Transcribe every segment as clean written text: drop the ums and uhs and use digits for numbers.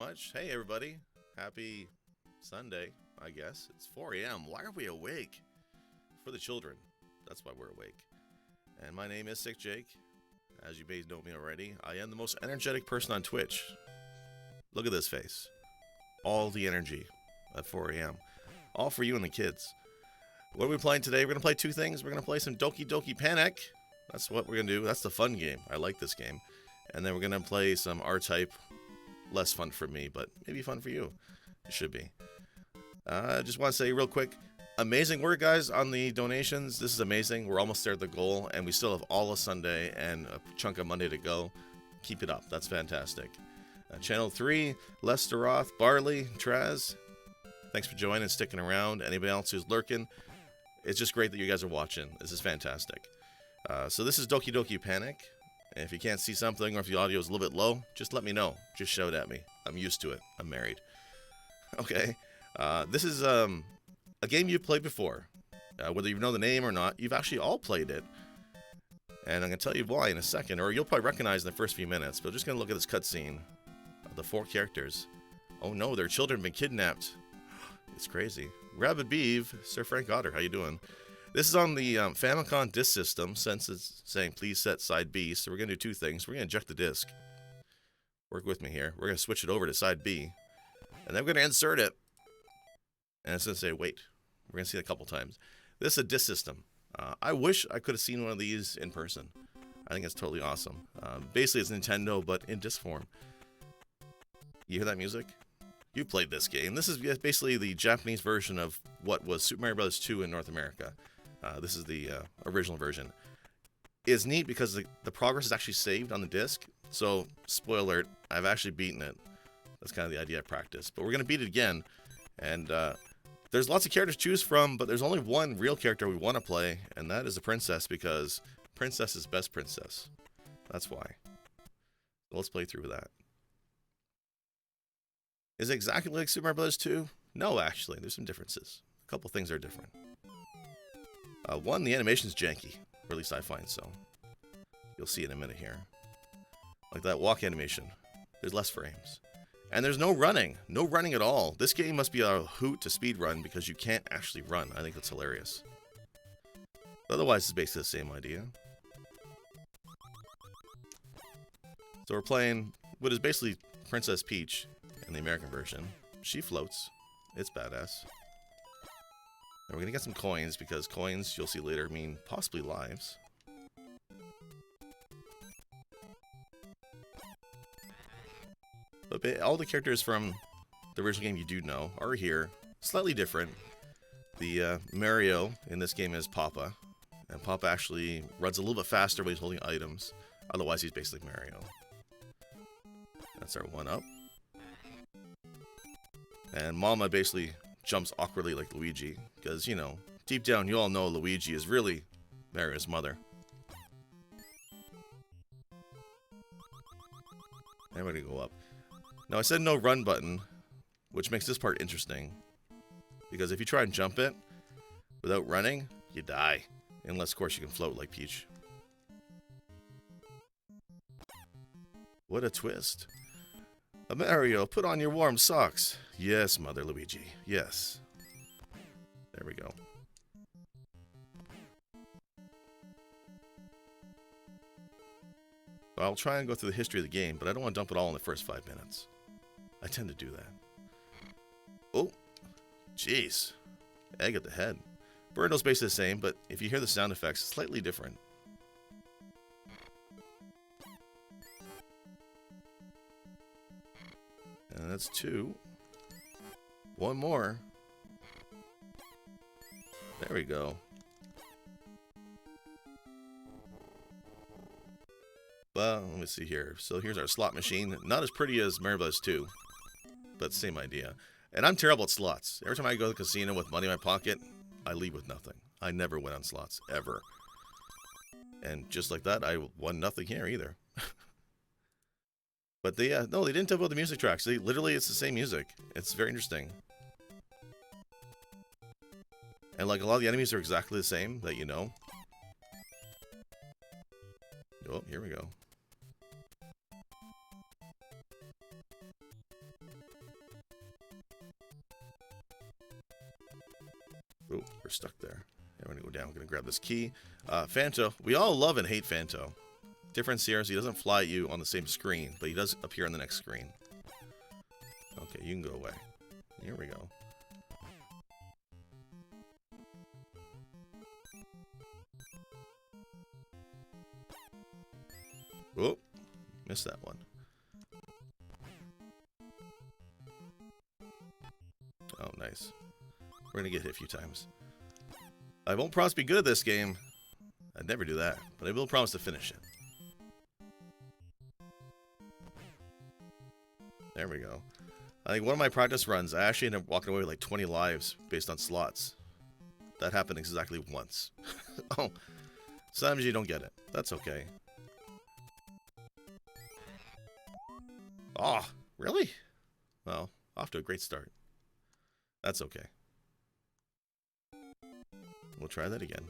Much. Hey, everybody. Happy Sunday, I guess. It's 4 a.m. Why are we awake? For the children. That's why we're awake. And my name is SicJake. As you may know me already, I am the most energetic person on Twitch. Look at this face. All the energy at 4 a.m. All for you and the kids. What are we playing today? We're going to play two things. We're going to play some Doki Panic. That's what we're going to do. That's the fun game. I like this game. And then we're going to play some R-Type. Less fun for me, but maybe fun for you. It should be. I just want to say real quick, amazing work, guys, on the donations. This is amazing. We're almost there at the goal, and we still have all of Sunday and a chunk of Monday to go. Keep it up. That's fantastic. Channel 3, Lester Roth, Barley, Traz, thanks for joining and sticking around. Anybody else who's lurking, it's just great that you guys are watching. This is fantastic. So this is Doki Panic. And if you can't see something or if the audio is a little bit low, just let me know. Just shout at me. I'm used to it. I'm married. Okay. This is a game you've played before. Whether you know the name or not, you've actually all played it. And I'm going to tell you why in a second, or you'll probably recognize in the first few minutes. But I'm just going to look at this cutscene of the 4 characters. Oh no, their children have been kidnapped. It's crazy. Rabid Beeve, Sir Frank Otter, how you doing? This is on the Famicom disk system, since it's saying please set side B. So we're going to do two things. We're going to eject the disk. Work with me here. We're going to switch it over to side B. And then we're going to insert it. And it's going to say wait. We're going to see it a couple times. This is a disk system. I wish I could have seen one of these in person. I think it's totally awesome. Basically, it's Nintendo, but in disc form. You hear that music? You played this game. This is basically the Japanese version of what was Super Mario Bros. 2 in North America. This is the original version. It's neat because the progress is actually saved on the disc. So, spoiler alert, I've actually beaten it. That's kind of the idea of practice. But we're going to beat it again. And there's lots of characters to choose from, but there's only one real character we want to play, and that is the princess, because princess is best princess. That's why. So let's play through that. Is it exactly like Super Mario Bros. 2? No, actually. There's some differences. A couple things are different. One, the animation's janky. Or at least I find so. You'll see in a minute here. Like that walk animation. There's less frames. And there's no running. No running at all. This game must be a hoot to speedrun because you can't actually run. I think that's hilarious. But otherwise, it's basically the same idea. So we're playing what is basically Princess Peach in the American version. She floats. It's badass. And we're going to get some coins, because coins, you'll see later, mean possibly lives. But all the characters from the original game you do know are here. Slightly different. The Mario in this game is Papa. And Papa actually runs a little bit faster when he's holding items. Otherwise, he's basically Mario. That's our 1-up. And Mama basically jumps awkwardly like Luigi, because, you know, deep down you all know Luigi is really Mario's mother. And we're going to go up. Now, I said no run button, which makes this part interesting, because if you try and jump it without running, you die. Unless, of course, you can float like Peach. What a twist. Mario, put on your warm socks. Yes, Mother Luigi. Yes. There we go. I'll try and go through the history of the game, but I don't want to dump it all in the first 5 minutes. I tend to do that. Oh, jeez. Egg at the head. Birdo's basically the same, but if you hear the sound effects, it's slightly different. And that's 2. 1 more. There we go. Well, let me see here. So here's our slot machine. Not as pretty as Mario Bros. 2, but same idea. And I'm terrible at slots. Every time I go to the casino with money in my pocket, I leave with nothing. I never win on slots, ever. And just like that, I won nothing here either. But they, no, they didn't dub the music tracks. Literally, it's the same music. It's very interesting. And like a lot of the enemies are exactly the same that you know. Oh, here we go. Oh, we're stuck there. Yeah, we're gonna go down. We're gonna grab this key. Phanto. We all love and hate Phanto. Difference here is he doesn't fly at you on the same screen, but he does appear on the next screen. Okay, you can go away. Here we go. Oh, missed that one. Oh, nice. We're gonna get hit a few times. I won't promise to be good at this game. I'd never do that, but I will promise to finish it. There we go. I think one of my practice runs, I actually ended up walking away with like 20 lives based on slots. That happened exactly once. Oh, sometimes you don't get it. That's okay. Oh, really? Well, off to a great start. That's okay. We'll try that again.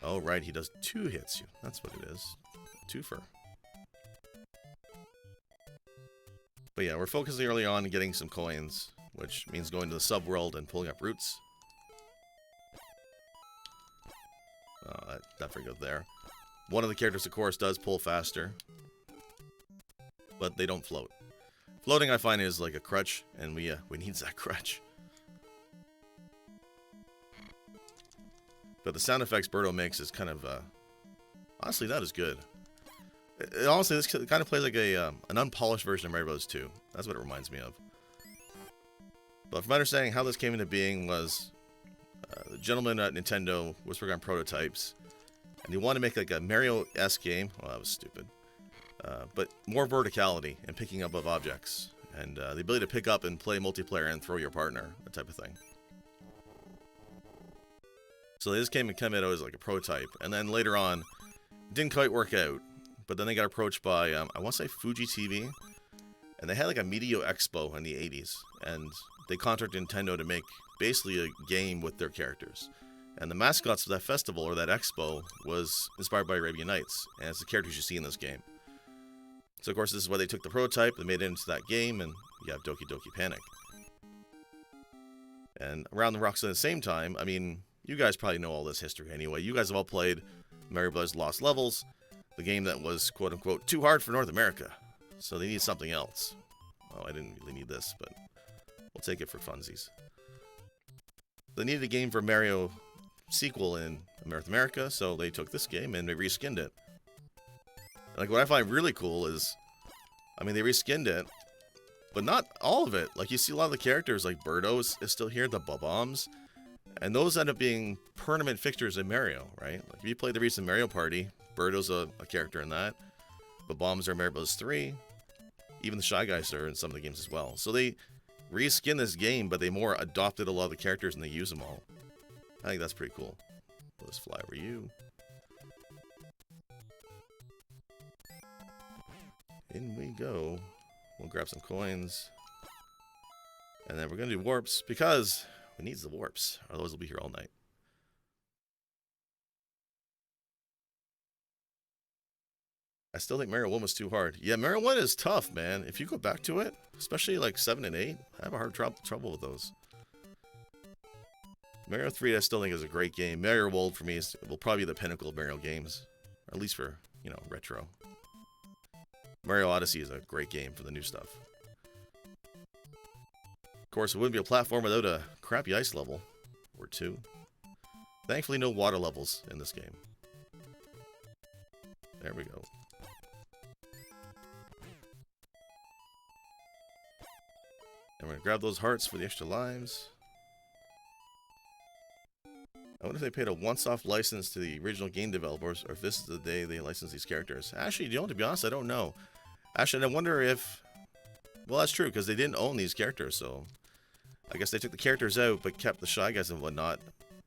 Oh, right, he does 2 hits you. That's what it is. Twofer. But yeah, we're focusing early on getting some coins, which means going to the subworld and pulling up roots. Oh, that definitely goes there. One of the characters, of course, does pull faster, but they don't float. Floating, I find, is like a crutch, and we need that crutch. But the sound effects Birdo makes is kind of, honestly, not as good. Honestly, this kind of plays like an unpolished version of Mario Bros. 2. That's what it reminds me of. But from my understanding, how this came into being was the gentleman at Nintendo was working on prototypes, and he wanted to make like a Mario-esque game. Well, that was stupid. But more verticality and picking up of objects, and the ability to pick up and play multiplayer and throw your partner, that type of thing. So they just came out as like a prototype, and then later on, it didn't quite work out. But then they got approached by, I want to say Fuji TV, and they had like a Media Expo in the 80s, and they contacted Nintendo to make basically a game with their characters. And the mascots for that festival, or that expo, was inspired by Arabian Nights, and it's the characters you see in this game. So of course this is why they took the prototype, they made it into that game, and you have Doki Doki Panic. And around the rocks at the same time, I mean, you guys probably know all this history anyway. You guys have all played Mario Bros. Lost Levels, the game that was, quote-unquote, too hard for North America. So they need something else. Oh, I didn't really need this, but we'll take it for funsies. They needed a game for Mario sequel in North America, so they took this game and they reskinned it. Like, what I find really cool is, I mean, they reskinned it, but not all of it. Like, you see a lot of the characters, like Birdo is still here, the Bob-Ombs, and those end up being permanent fixtures in Mario, right? Like, if you play the recent Mario Party, Birdo's a character in that. Bob-Ombs are in Mario Bros. 3. Even the Shy Guys are in some of the games as well. So they reskinned this game, but they more adopted a lot of the characters and they use them all. I think that's pretty cool. Let's fly over you. In we go. We'll grab some coins. And then we're going to do warps because we need the warps. Otherwise we'll be here all night. I still think Mario 1 was too hard. Yeah, Mario 1 is tough, man. If you go back to it, especially like 7 and 8, I have a hard trouble with those. Mario 3, I still think is a great game. Mario World, for me, will probably be the pinnacle of Mario games. At least for, you know, retro. Mario Odyssey is a great game for the new stuff. Of course, it wouldn't be a platform without a crappy ice level. Or 2. Thankfully, no water levels in this game. There we go. And we're going to grab those hearts for the extra lives. I wonder if they paid a once-off license to the original game developers, or if this is the day they license these characters. Actually, you know, to be honest, I don't know. Actually, I wonder if... Well, that's true, because they didn't own these characters, so... I guess they took the characters out, but kept the Shy Guys and whatnot.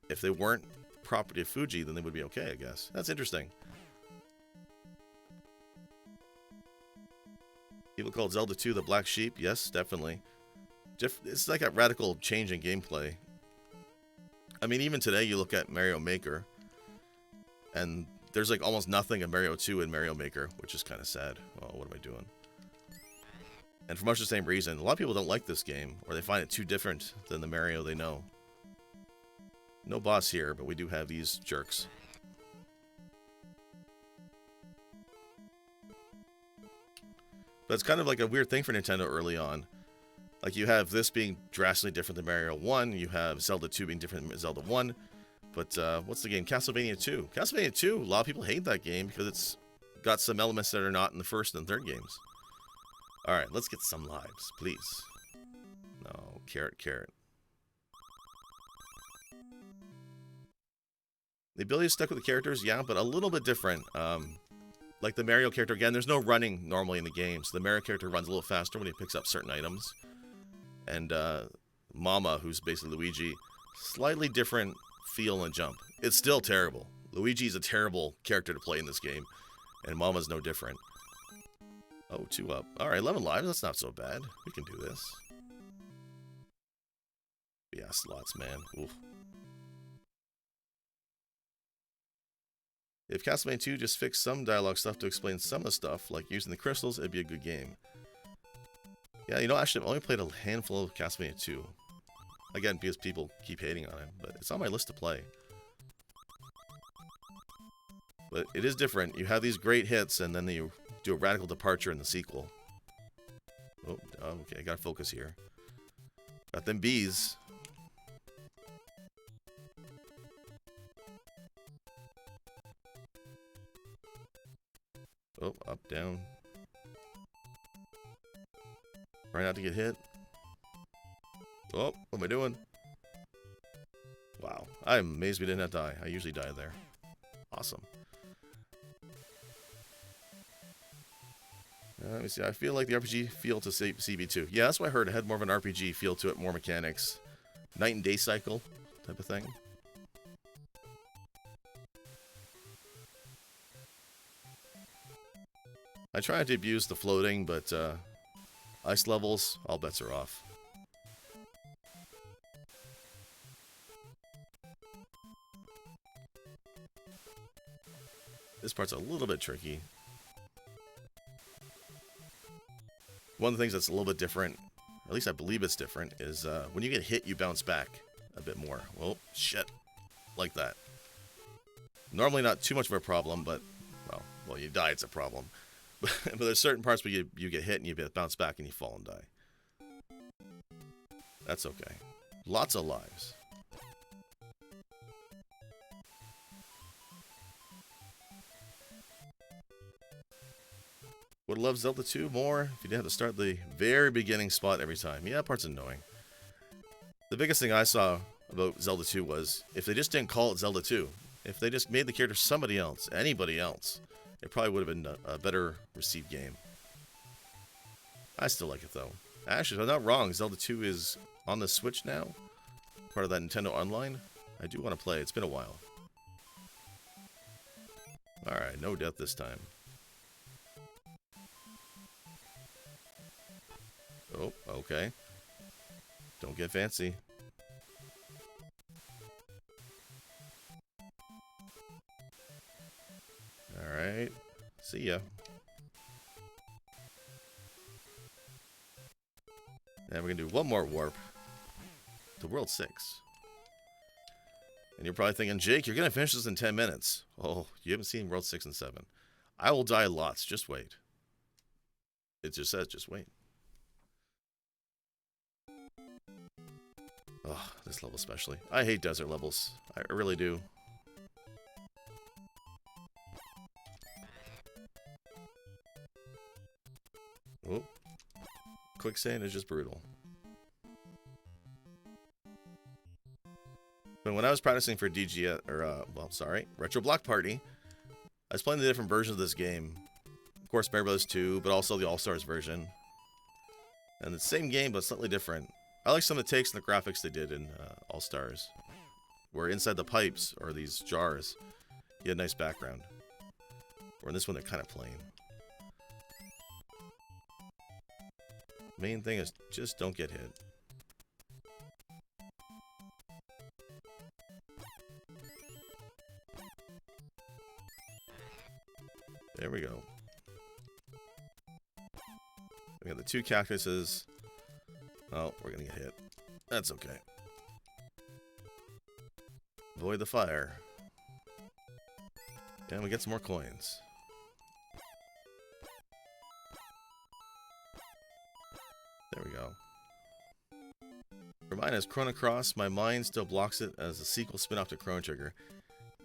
If they weren't property of Fuji, then they would be okay, I guess. That's interesting. People called Zelda 2 the Black Sheep. Yes, definitely. It's like a radical change in gameplay. I mean, even today, you look at Mario Maker, and there's like almost nothing of Mario 2 in Mario Maker, which is kind of sad. Oh, what am I doing? And for much the same reason, a lot of people don't like this game, or they find it too different than the Mario they know. No boss here, but we do have these jerks. But it's kind of like a weird thing for Nintendo early on. Like, you have this being drastically different than Mario 1, you have Zelda 2 being different than Zelda 1, but what's the game? Castlevania 2. Castlevania 2, a lot of people hate that game because it's got some elements that are not in the first and third games. Alright, let's get some lives, please. No, carrot, carrot. The ability to stick with the characters, yeah, but a little bit different. Like the Mario character, again, there's no running normally in the game, so the Mario character runs a little faster when he picks up certain items. And Mama, who's basically Luigi, slightly different feel and jump. It's still terrible. Luigi's a terrible character to play in this game, and Mama's no different. Oh, 2 up. Alright, 11 lives, that's not so bad. We can do this. Yeah, slots, man. Oof. If Castlevania 2 just fixed some dialogue stuff to explain some of the stuff, like using the crystals, it'd be a good game. Yeah, you know, actually, I've only played a handful of Castlevania 2. Again, because people keep hating on it, but it's on my list to play. But it is different. You have these great hits, and then you do a radical departure in the sequel. Oh, okay, gotta focus here. Got them bees. Oh, up, down. Try not to get hit. Oh, what am I doing? Wow, I'm amazed we did not die. I usually die there. Awesome. Let me see. I feel like the RPG feel to CB2. Yeah, that's what I heard. It had more of an RPG feel to it, more mechanics. Night and day cycle type of thing. I tried to abuse the floating, but ice levels, all bets are off. This part's a little bit tricky. One of the things that's a little bit different, or at least I believe it's different, is when you get hit, you bounce back a bit more. Oh, shit. Like that. Normally not too much of a problem, but, well, you die, it's a problem. But there's certain parts where you get hit and you bounce back and you fall and die. That's okay. Lots of lives. Would love Zelda 2 more if you didn't have to start the very beginning spot every time. Yeah, that part's annoying. The biggest thing I saw about Zelda 2 was if they just didn't call it Zelda 2, if they just made the character somebody else, anybody else, it probably would have been a better received game. I still like it though. Actually, if I'm not wrong, Zelda 2 is on the Switch now. Part of that Nintendo Online. I do want to play. It's been a while. Alright, no death this time. Oh, okay. Don't get fancy. Alright. See ya. And we're gonna do one more warp to World 6. And you're probably thinking, Jake, you're gonna finish this in 10 minutes. Oh, you haven't seen World 6 and 7. I will die lots, just wait. It just says, just wait. Oh, this level especially. I hate desert levels. I really do. Oh. Quicksand is just brutal. But when I was practicing for DGS, Retro Block Party, I was playing the different versions of this game. Of course, Mario Bros. 2, but also the All-Stars version. And the same game, but slightly different. I like some of the takes and the graphics they did in All-Stars. Where inside the pipes, or these jars, you had a nice background. Or in this one, they're kind of plain. Main thing is just don't get hit. There we go. We got the the 2 cactuses. Oh, we're gonna get hit. That's okay. Avoid the fire. And we get some more coins. There we go. For mine as Chrono Cross, my mind still blocks it as a sequel spin-off to Chrono Trigger.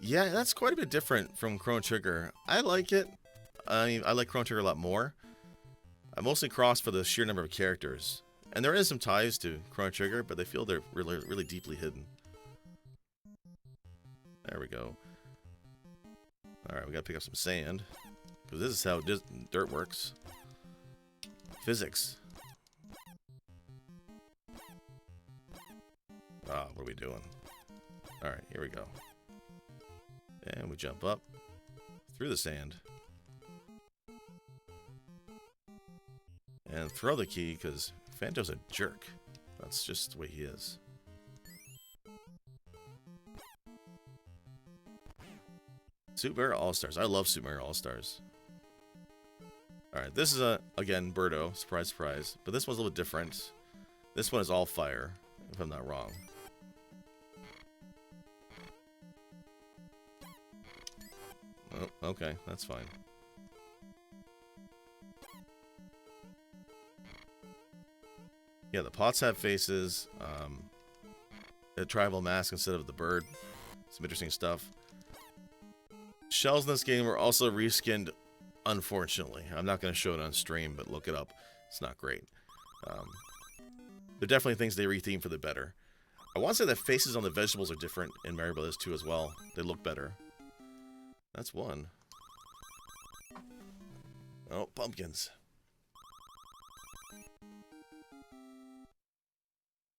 Yeah, that's quite a bit different from Chrono Trigger. I like it. I like Chrono Trigger a lot more. I mostly cross for the sheer number of characters. And there is some ties to Chrono Trigger, but they feel they're really deeply hidden. There we go. Alright, we gotta pick up some sand. Because this is how dirt works. Physics. Ah, what are we doing? Alright, here we go. And we jump up through the sand. And throw the key, because Phanto's a jerk. That's just the way he is. Super Mario All-Stars. I love Super Mario All-Stars. Alright, this is, again, Birdo. Surprise, surprise. But this one's a little different. This one is all fire, if I'm not wrong. Oh, okay. That's fine. Yeah, the pots have faces. A tribal mask instead of the bird. Some interesting stuff. Shells in this game are also reskinned, unfortunately. I'm not going to show it on stream, but look it up. It's not great. There are definitely things they retheme for the better. I want to say that faces on the vegetables are different in Mario Bros. 2 as well. They look better. That's one. Oh, pumpkins.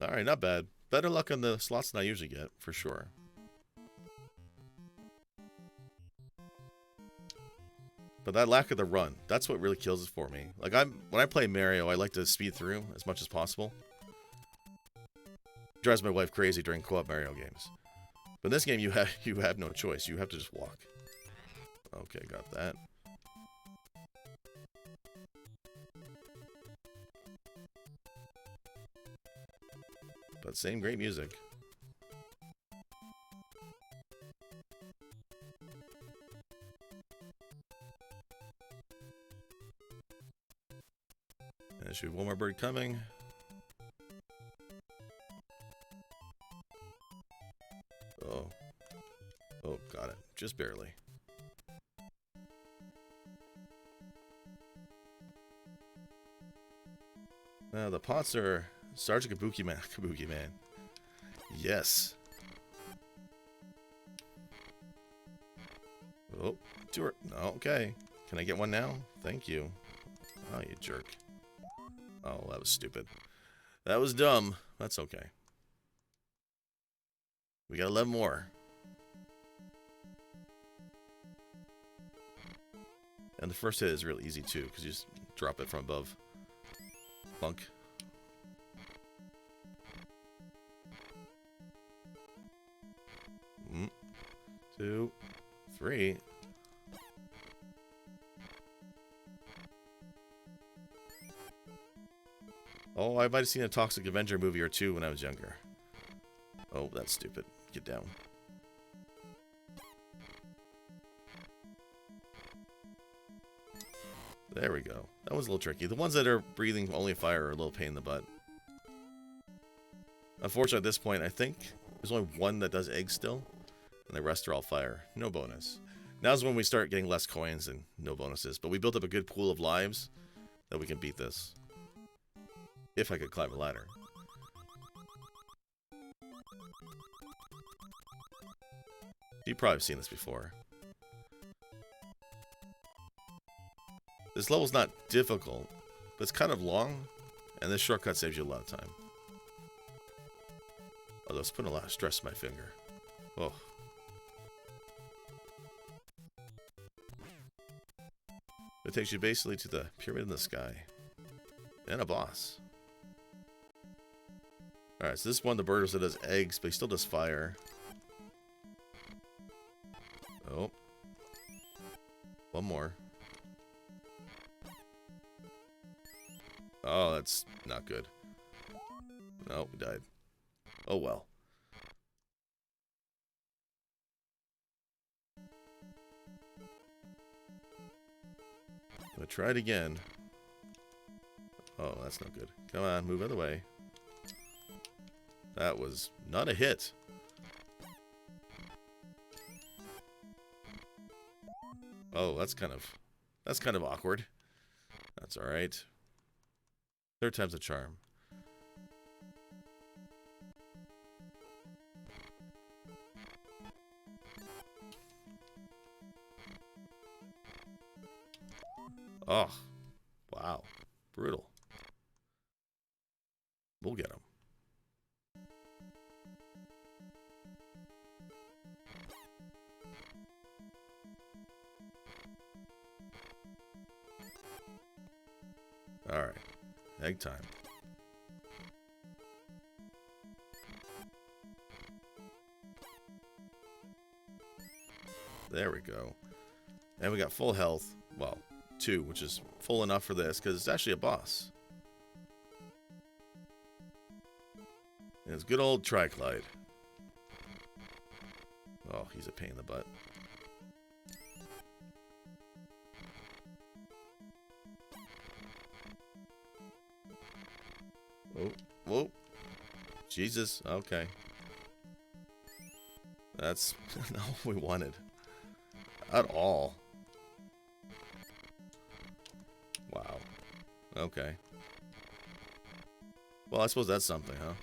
Alright, not bad. Better luck on the slots than I usually get, for sure. But that lack of the run, that's what really kills it for me. Like, when I play Mario, I like to speed through as much as possible. It drives my wife crazy during co-op Mario games. But in this game, you have no choice. You have to just walk. Okay, got that. But same great music. And there should be one more bird coming. Oh. Oh, got it. Just barely. Now the pots are Sergeant Kabuki Man. Kabuki Man. Yes. Oh, tour. No, okay. Can I get one now? Thank you. Oh, you jerk. Oh, that was stupid. That was dumb. That's okay. We got 11 more. And the first hit is really easy too, because you just drop it from above. Plunk. 2, 3. Oh, I might have seen a Toxic Avenger movie or two when I was younger. Oh, that's stupid. Get down. There we go. That was a little tricky. The ones that are breathing only fire are a little pain in the butt. Unfortunately, at this point, I think there's only one that does eggs still. And the rest are all fire. No bonus. Now's when we start getting less coins and no bonuses. But we built up a good pool of lives that we can beat this. If I could climb a ladder. You've probably seen this before. This level's not difficult, but it's kind of long, and this shortcut saves you a lot of time. Although it's putting a lot of stress in my finger. Oh. It takes you basically to the pyramid in the sky. And a boss. Alright, so this one, the bird also does eggs, but he still does fire. Oh. One more. Oh, that's not good. No, we died. Oh well. I'll try it again. Oh, that's not good. Come on, move out of the way. That was not a hit. Oh, that's kind of awkward. That's all right. Third time's a charm. Oh, wow. Brutal. We'll get him. Alright. Egg time. There we go. And we got full health. Well, 2, which is full enough for this, because it's actually a boss. And it's good old Triclide. Oh, he's a pain in the butt. Oh, whoa. Jesus, okay. That's not what we wanted. At all. Wow. Okay. Well, I suppose that's something, huh?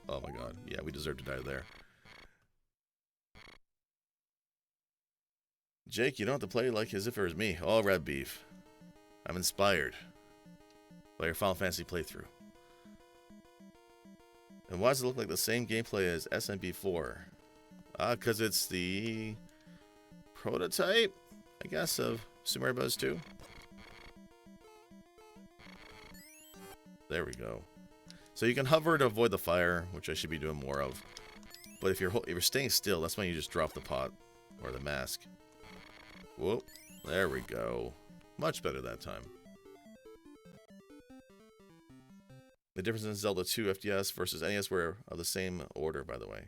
Oh my god. Yeah, we deserve to die there. Jake, you don't have to play like as if it was me. All red beef. I'm inspired by your Final Fantasy playthrough. And why does it look like the same gameplay as SMB4? Because it's the prototype, I guess, of Super Mario Bros. 2. There we go. So you can hover to avoid the fire, which I should be doing more of. But if you're staying still, that's when you just drop the pot or the mask. Whoop. There we go. Much better that time. The difference in Zelda 2 FDS versus NES were of the same order, by the way.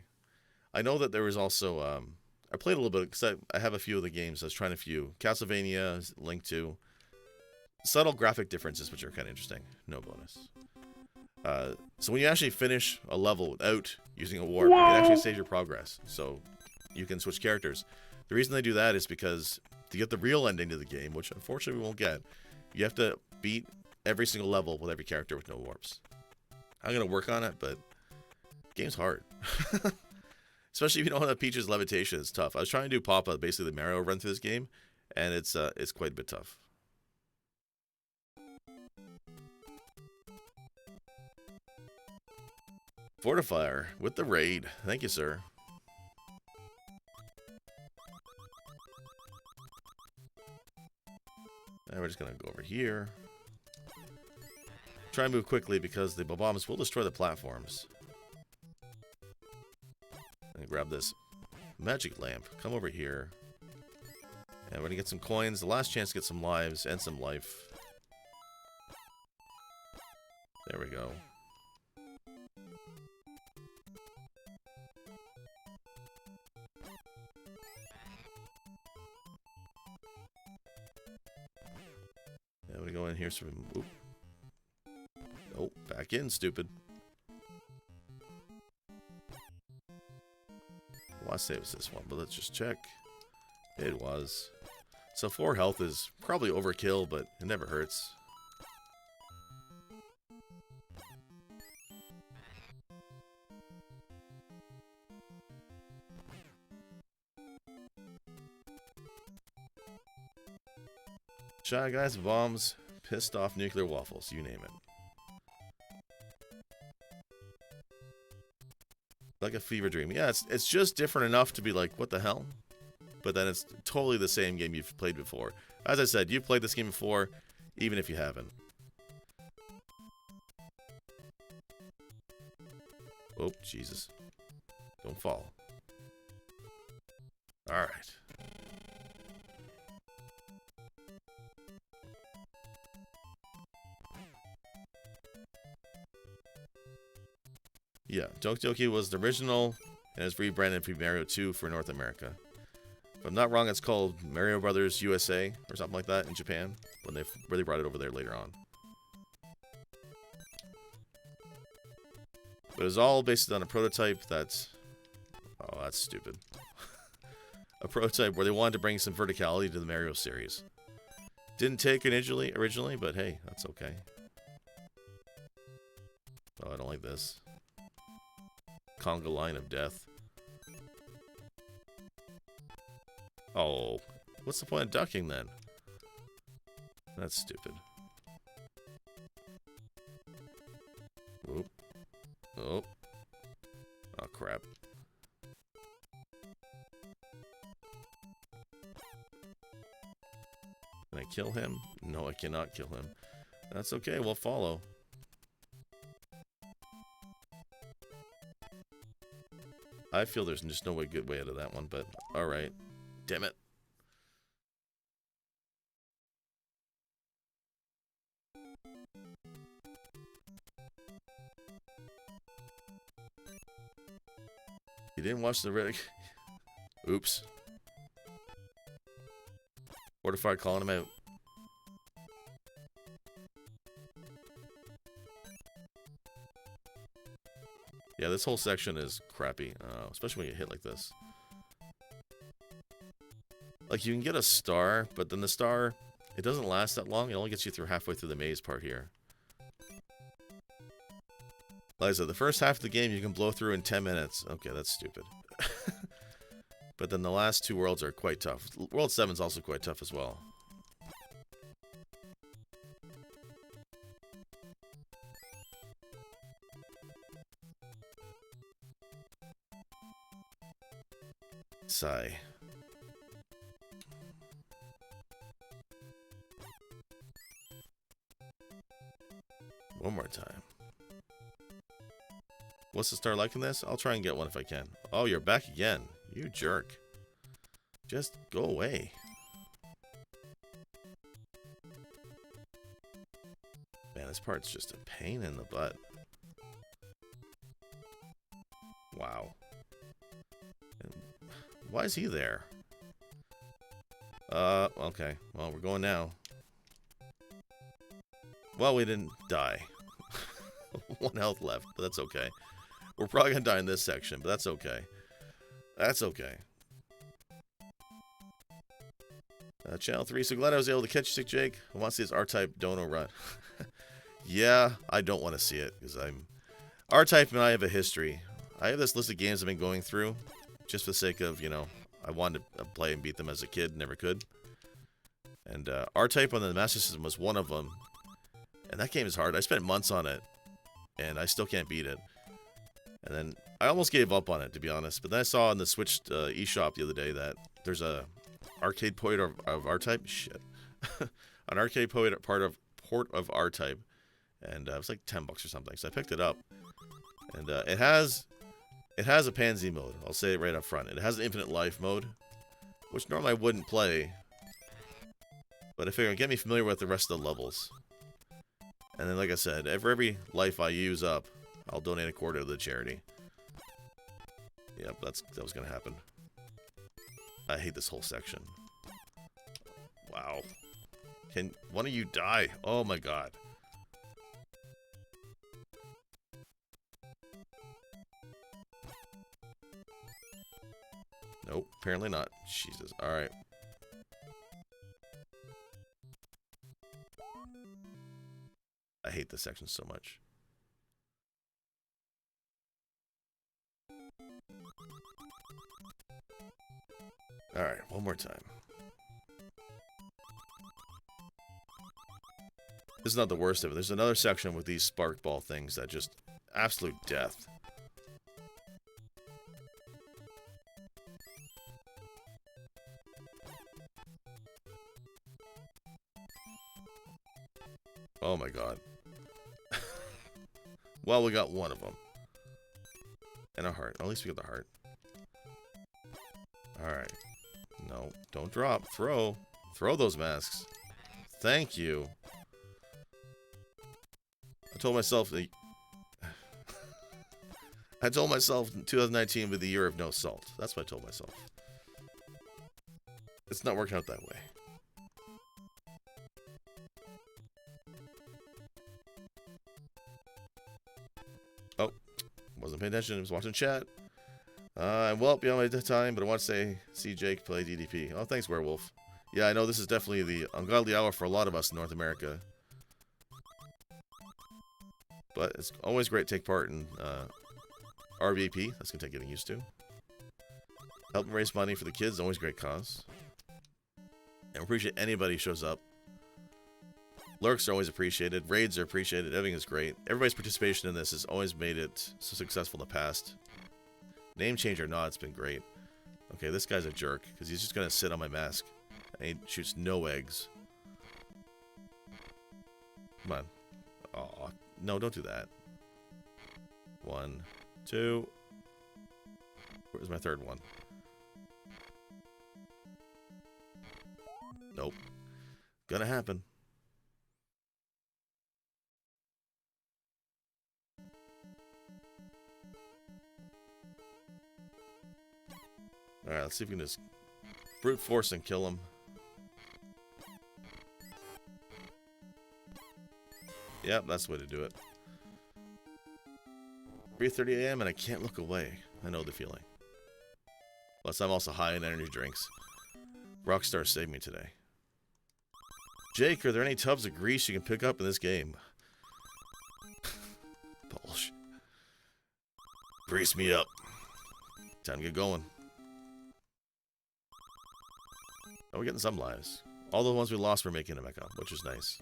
I know that there was also... I played a little bit, because I have a few of the games. I was trying a few. Castlevania, Link 2. Subtle graphic differences, which are kind of interesting. No bonus. So when you actually finish a level without using a warp, it actually saves your progress. So you can switch characters. The reason they do that is because to get the real ending to the game, which unfortunately we won't get, you have to beat every single level with every character with no warps. I'm going to work on it, but the game's hard. Especially if you don't have Peach's levitation, it's tough. I was trying to do Papa, basically the Mario run through this game, and it's quite a bit tough. Fortifier with the raid. Thank you, sir. And we're just going to go over here. Try and move quickly because the bombs will destroy the platforms. And grab this magic lamp. Come over here. And we're going to get some coins. The last chance to get some lives and some life. There we go. And we go in here. So we, oh, back in, stupid. Well, I say it was this one, but let's just check. It was. So 4 health is probably overkill, but it never hurts. Shy guys, bombs, pissed off nuclear waffles, you name it. Like a fever dream. Yeah, it's just different enough to be like, what the hell? But then it's totally the same game you've played before. As I said, you've played this game before, even if you haven't. Oh, Jesus. Don't fall. Alright. Yeah, Doki was the original, and it's rebranded for Mario 2 for North America. If I'm not wrong, it's called Mario Brothers USA or something like that in Japan, when they really brought it over there later on. But it was all based on a prototype that's... Oh, that's stupid. A prototype where they wanted to bring some verticality to the Mario series. Didn't take it originally, but hey, that's okay. Oh, I don't like this. Conga line of death. Oh, what's the point of ducking then? That's stupid. Oop. Oh. Oh, crap. Can I kill him? No, I cannot kill him. That's okay, we'll follow. I feel there's just no good way out of that one, but alright. Damn it. You didn't watch the Riddick. Oops. Fortified calling him out. Yeah, this whole section is crappy, especially when you hit like this. Like, you can get a star, but then the star, it doesn't last that long. It only gets you through halfway through the maze part here. Like I said, the first half of the game you can blow through in 10 minutes. Okay, that's stupid. But then the last two worlds are quite tough. World 7 is also quite tough as well. Sigh. One more time. What's the star like in this? I'll try and get one if I can. Oh, you're back again. You jerk. Just go away. Man, this part's just a pain in the butt. Wow. And why is he there? Okay. Well, we're going now. Well, we didn't die. 1 health left, but that's okay. We're probably gonna die in this section, but that's okay. That's okay. Channel 3, so glad I was able to catch SicJake. I want to see this R-Type Dono run. Yeah, I don't want to see it, because R-Type and I have a history. I have this list of games I've been going through, just for the sake of, you know, I wanted to play and beat them as a kid, never could. And R-Type on the Master System was one of them. And that game is hard. I spent months on it, and I still can't beat it. And then I almost gave up on it, to be honest. But then I saw in the Switch eShop the other day that there's a arcade port of R-Type. Shit. An arcade port of R-Type. And it was like $10 or something. So I picked it up. And it has a pansy mode. I'll say it right up front. It has an infinite life mode, which normally I wouldn't play. But I figured get me familiar with the rest of the levels. And then, like I said, for every life I use up, I'll donate a quarter to the charity. Yep, that was gonna happen. I hate this whole section. Wow. Can one of you die? Oh my god. Nope, apparently not. Jesus. Alright. I hate this section so much. Alright, one more time. This is not the worst of it. There's another section with these spark ball things that just absolute death. Oh my god. Well, we got one of them. And a heart. At least we got the heart. Alright. No, don't drop. Throw. Throw those masks. Thank you. I told myself that... I told myself 2019 would be the year of no salt. That's what I told myself. It's not working out that way. Oh, wasn't paying attention. I was watching chat. I'm well beyond my time, but I want to say, SicJake play DDP. Oh, thanks, Werewolf. Yeah, I know this is definitely the ungodly hour for a lot of us in North America. But it's always great to take part in RVP. That's going to take getting used to. Helping raise money for the kids, always a great cause. And appreciate anybody who shows up. Lurks are always appreciated. Raids are appreciated. Everything is great. Everybody's participation in this has always made it so successful in the past. Name change or not, it's been great. Okay, this guy's a jerk, because he's just going to sit on my mask. And he shoots no eggs. Come on. Aw, no, don't do that. 1, 2. Where's my third one? Nope. Gonna happen. Alright, let's see if we can just brute force and kill him. Yep, that's the way to do it. 3:30 a.m. and I can't look away. I know the feeling. Plus, I'm also high in energy drinks. Rockstar saved me today. Jake, are there any tubs of grease you can pick up in this game? Bullshit. Grease me up. Time to get going. Oh, we're getting some lives. All the ones we lost, we're making it back up, which is nice.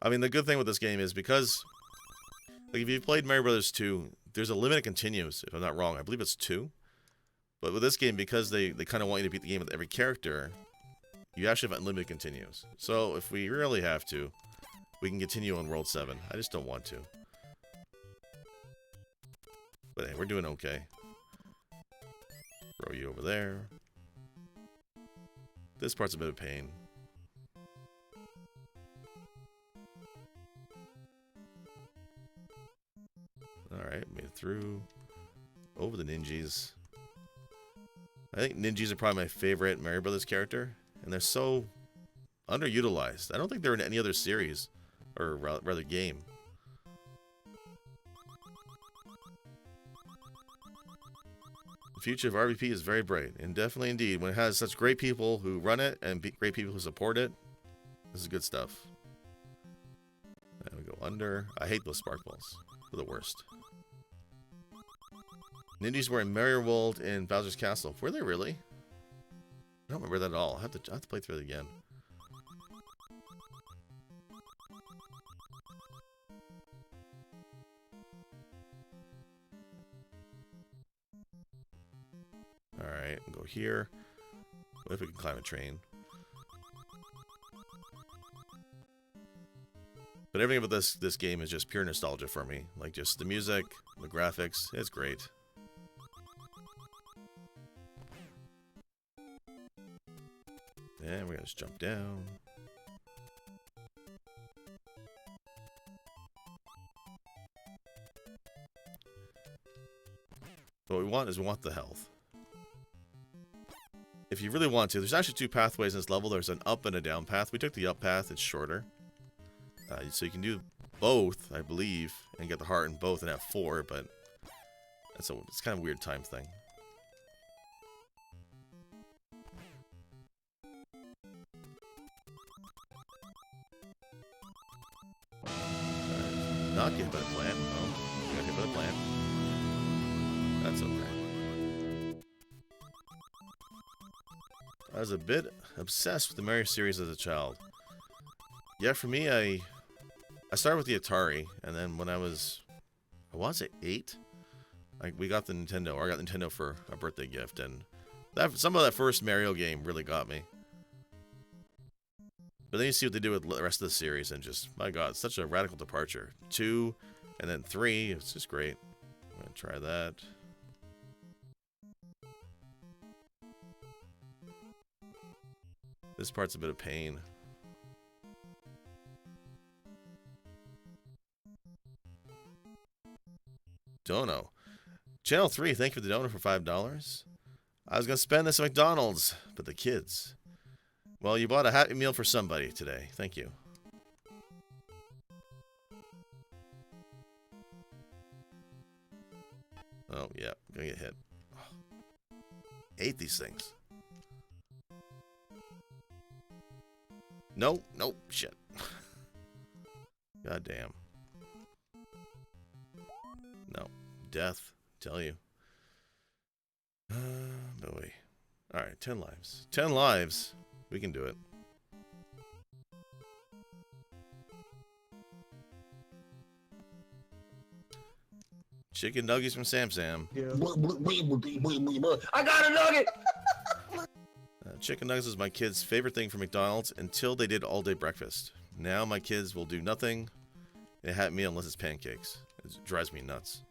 I mean, the good thing with this game is because, like, if you've played Mario Brothers 2, there's a limited continues, if I'm not wrong. I believe it's 2. But with this game, because they kind of want you to beat the game with every character, you actually have unlimited continues. So if we really have to, we can continue on World 7. I just don't want to. But hey, we're doing okay. Throw you over there. This part's a bit of pain. Alright, made it through. Over the ninjas. I think ninjas are probably my favorite Mario Brothers character. And they're so underutilized. I don't think they're in any other series. Or rather game. The future of RVP is very bright. And definitely indeed, when it has such great people who run it and great people who support it, this is good stuff. And we go under. I hate those spark balls. They're the worst. Ninjas were in Mario World in Bowser's Castle. Were they really? I don't remember that at all. I have to play through it again. Alright, go here. What if we can climb a train? But everything about this game is just pure nostalgia for me. Like, just the music, the graphics, it's great. And we're gonna just jump down. What we want is we want the health. If you really want to, there's actually 2 pathways in this level. There's an up and a down path. We took the up path, it's shorter. So you can do both, I believe, and get the heart in both and have 4, but it's kind of a weird time thing. Not get by the plant. No, got hit by the plant. That's okay. I was a bit obsessed with the Mario series as a child. Yeah, for me, I started with the Atari, and then when I want to say 8, we got the Nintendo, or I got Nintendo for a birthday gift, and some of that first Mario game really got me. But then you see what they do with the rest of the series, and just, my god, such a radical departure. 2, and then 3, it's just great. I'm gonna try that. This part's a bit of pain. Don't know. Channel 3, thank you for the donor for $5. I was going to spend this at McDonald's, but the kids. Well, you bought a Happy Meal for somebody today. Thank you. Oh, yeah. Gonna get hit. Oh. Hate these things. No, nope, shit. God damn. No. Death. Tell you. Boy. Alright, 10 lives. 10 lives. We can do it. Chicken nuggets from Sam Sam. Yeah. I got a nugget! Chicken nuggets is my kids' favorite thing from McDonald's until they did all-day breakfast. Now my kids will do nothing in a Happy Meal unless it's pancakes. It drives me nuts.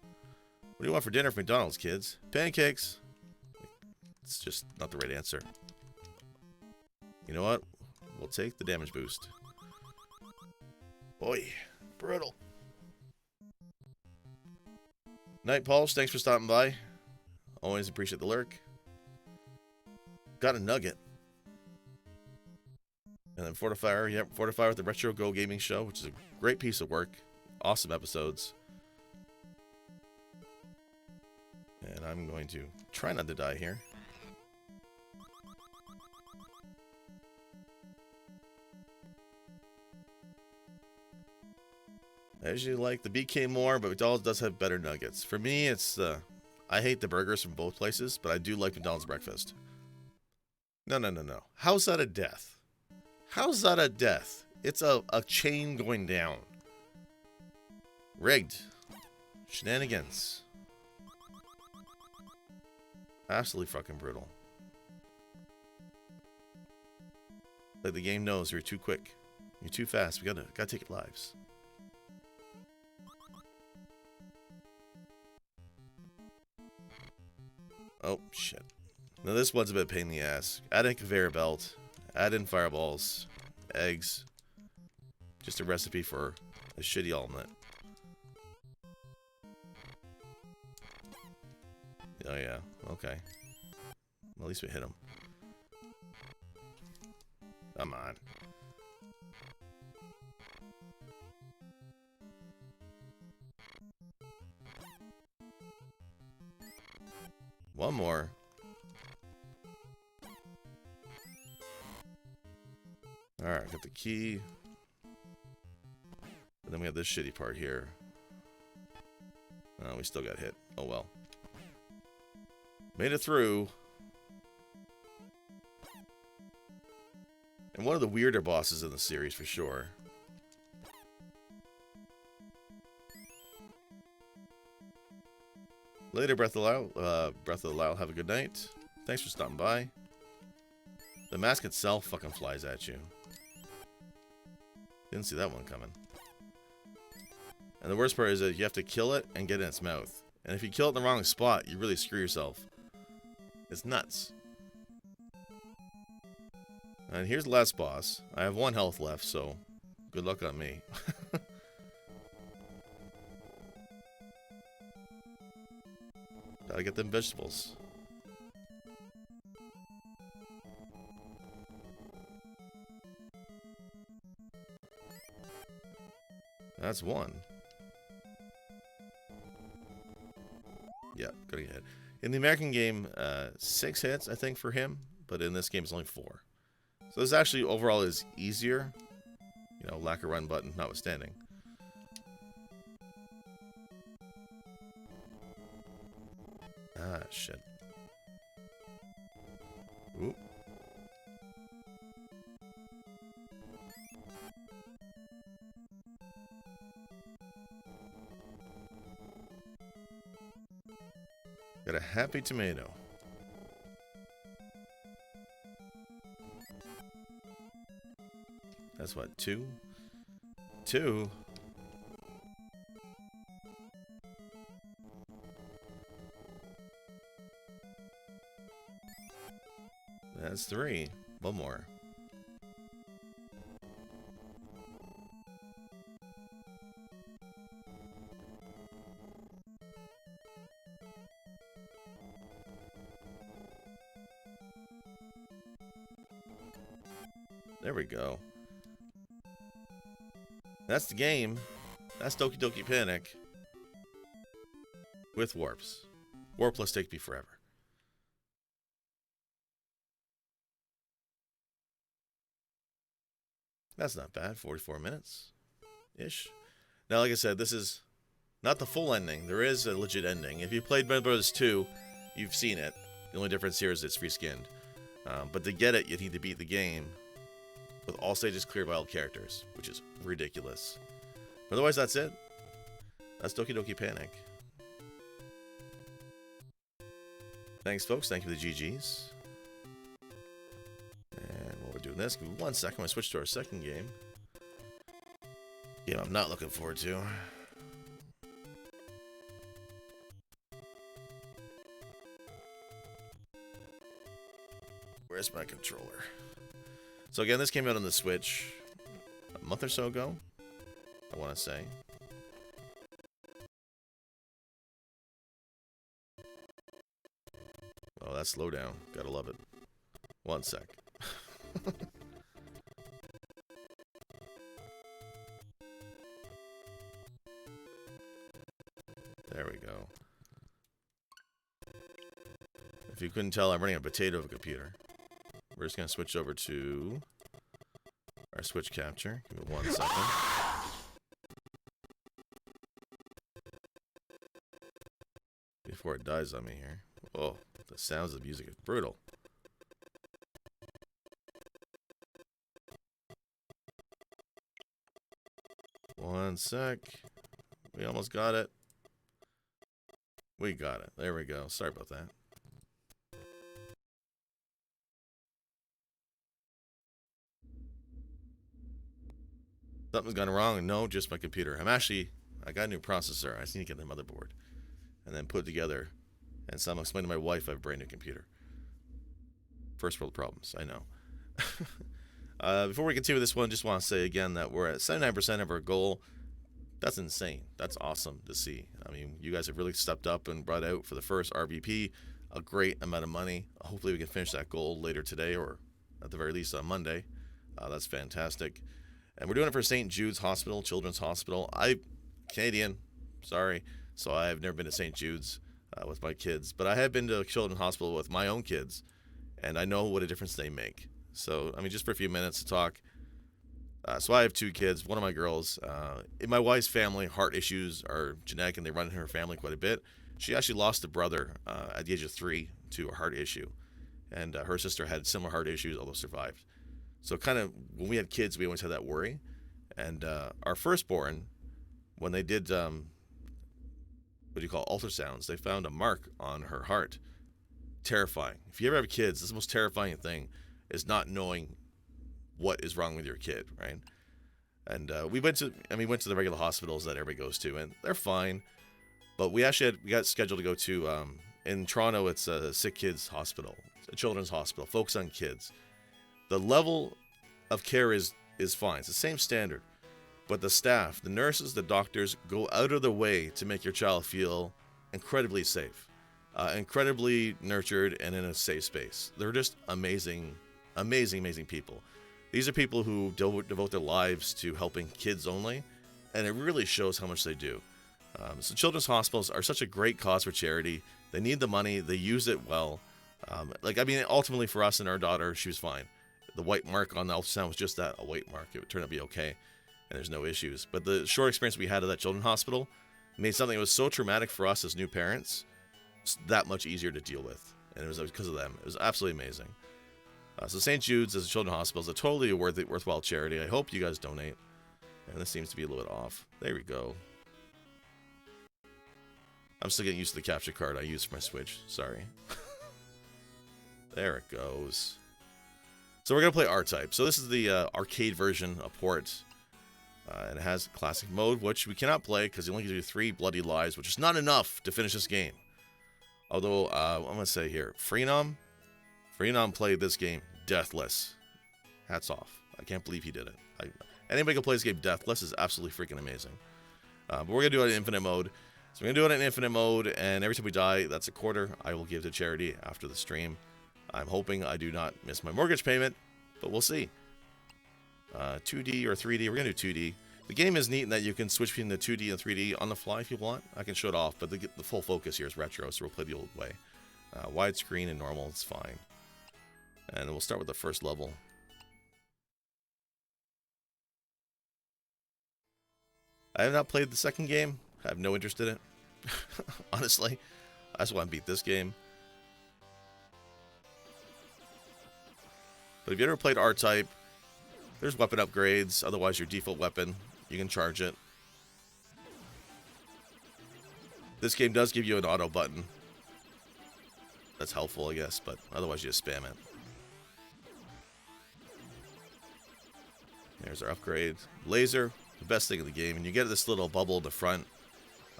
What do you want for dinner from McDonald's, kids? Pancakes. It's just not the right answer. You know what? We'll take the damage boost. Boy, brutal. Night Polish, thanks for stopping by. Always appreciate the lurk. Got a nugget. And then Fortifier, yep, Fortifier with the Retro Go Gaming Show, which is a great piece of work. Awesome episodes. And I'm going to try not to die here. I usually like the BK more, but McDonald's does have better nuggets. For me, it's I hate the burgers from both places, but I do like McDonald's breakfast. No. How's that a death? How's that a death? It's a chain going down. Rigged. Shenanigans. Absolutely fucking brutal. Like the game knows you're too quick. You're too fast. We gotta take it lives. Oh, shit. Now this one's a bit of a pain in the ass. Add in conveyor belt. Add in fireballs. Eggs. Just a recipe for a shitty omelet. Oh yeah, okay. Well, at least we hit him. Come on. One more. Alright, got the key. And then we have this shitty part here. Oh, we still got hit. Oh well. Made it through. And one of the weirder bosses in the series for sure. Later, Breath of the Lyle, have a good night. Thanks for stopping by. The mask itself fucking flies at you. Didn't see that one coming. And the worst part is that you have to kill it and get in its mouth. And if you kill it in the wrong spot, you really screw yourself. It's nuts. And here's the last boss. I have 1 health left, so good luck on me. Gotta get them vegetables. That's 1. Yeah, gotta get hit. In the American game, 6 hits, I think, for him. But in this game, it's only 4. So this actually overall is easier. You know, lack of run button notwithstanding. Ah, shit. Ooh. Got a happy tomato. That's what, 2? 2? That's 3. 1 more. There we go. That's the game. That's Doki Doki Panic. With warps. Warpless take me forever. That's not bad. 44 minutes-ish. Now, like I said, this is not the full ending. There is a legit ending. If you played Band Brothers 2, you've seen it. The only difference here is it's reskinned. But to get it, you need to beat the game with all stages cleared by all characters, which is ridiculous. Otherwise, that's it. That's Doki Doki Panic. Thanks, folks. Thank you for the GGs. And while we're doing this, give me 1 second. I'm going to switch to our second game. Game I'm not looking forward to. Where's my controller? So again, this came out on the Switch a month or so ago, I want to say. Oh, that slowdown. Gotta love it. 1 sec. There we go. If you couldn't tell, I'm running a potato of a computer. We're just going to switch over to our Switch capture. Give me 1 second. Before it dies on me here. Oh, the sounds of the music is brutal. One sec. We almost got it. We got it. There we go. Sorry about that. Something's gone wrong. No, just my computer. I got a new processor. I just need to get the motherboard. And then put it together. And so I'm explaining to my wife I have a brand new computer. First world problems, I know. Before we continue with this one, just want to say again that we're at 79% of our goal. That's insane. That's awesome to see. I mean, you guys have really stepped up and brought out for the first RVP a great amount of money. Hopefully we can finish that goal later today or at the very least on Monday. That's fantastic. And we're doing it for St. Jude's Hospital, Children's Hospital. Canadian, sorry, so I've never been to St. Jude's with my kids. But I have been to a children's hospital with my own kids, and I know what a difference they make. So, I mean, just for a few minutes to talk. So I have 2 kids, one of my girls. In my wife's family, heart issues are genetic, and they run in her family quite a bit. She actually lost a brother at the age of 3 to a heart issue. And her sister had similar heart issues, although survived. So kind of, when we had kids, we always had that worry. And our firstborn, when they did, ultrasounds, they found a mark on her heart. Terrifying. If you ever have kids, this is the most terrifying thing, is not knowing what is wrong with your kid, right? And we went to the regular hospitals that everybody goes to, and they're fine. But we got scheduled to go to, in Toronto, it's a sick kids hospital, a children's hospital, focus on kids. The level of care is fine. It's the same standard. But the staff, the nurses, the doctors go out of their way to make your child feel incredibly safe, incredibly nurtured, and in a safe space. They're just amazing, amazing, amazing people. These are people who devote their lives to helping kids only, and it really shows how much they do. So children's hospitals are such a great cause for charity. They need the money. They use it well. Ultimately for us and our daughter, she was fine. The white mark on the ultrasound was just that, a white mark. It would turn out to be okay, and there's no issues. But the short experience we had at that children's hospital made something that was so traumatic for us as new parents that much easier to deal with. And it was because of them. It was absolutely amazing. So St. Jude's as a children's hospital is a totally worthwhile charity. I hope you guys donate. And this seems to be a little bit off. There we go. I'm still getting used to the capture card I use for my Switch. Sorry. There it goes. So we're going to play R-Type. So this is the arcade version, a port. And it has classic mode, which we cannot play because you only can do 3 bloody lives, which is not enough to finish this game. Although, I'm going to say here, Freenom played this game deathless. Hats off. I can't believe he did it. Anybody who plays this game deathless is absolutely freaking amazing. But we're going to do it in infinite mode. So we're going to do it in infinite mode, and every time we die, that's a quarter I will give to charity after the stream. I'm hoping I do not miss my mortgage payment, but we'll see. 2D or 3D. We're going to do 2D. The game is neat in that you can switch between the 2D and 3D on the fly if you want. I can show it off, but the full focus here is retro, so we'll play the old way. Widescreen and normal, it's fine. And we'll start with the first level. I have not played the second game. I have no interest in it. Honestly, I just want to beat this game. But if you ever played R-Type, there's weapon upgrades. Otherwise, your default weapon, you can charge it. This game does give you an auto button. That's helpful, I guess, but otherwise you just spam it. There's our upgrade. Laser, the best thing in the game. And you get this little bubble in the front.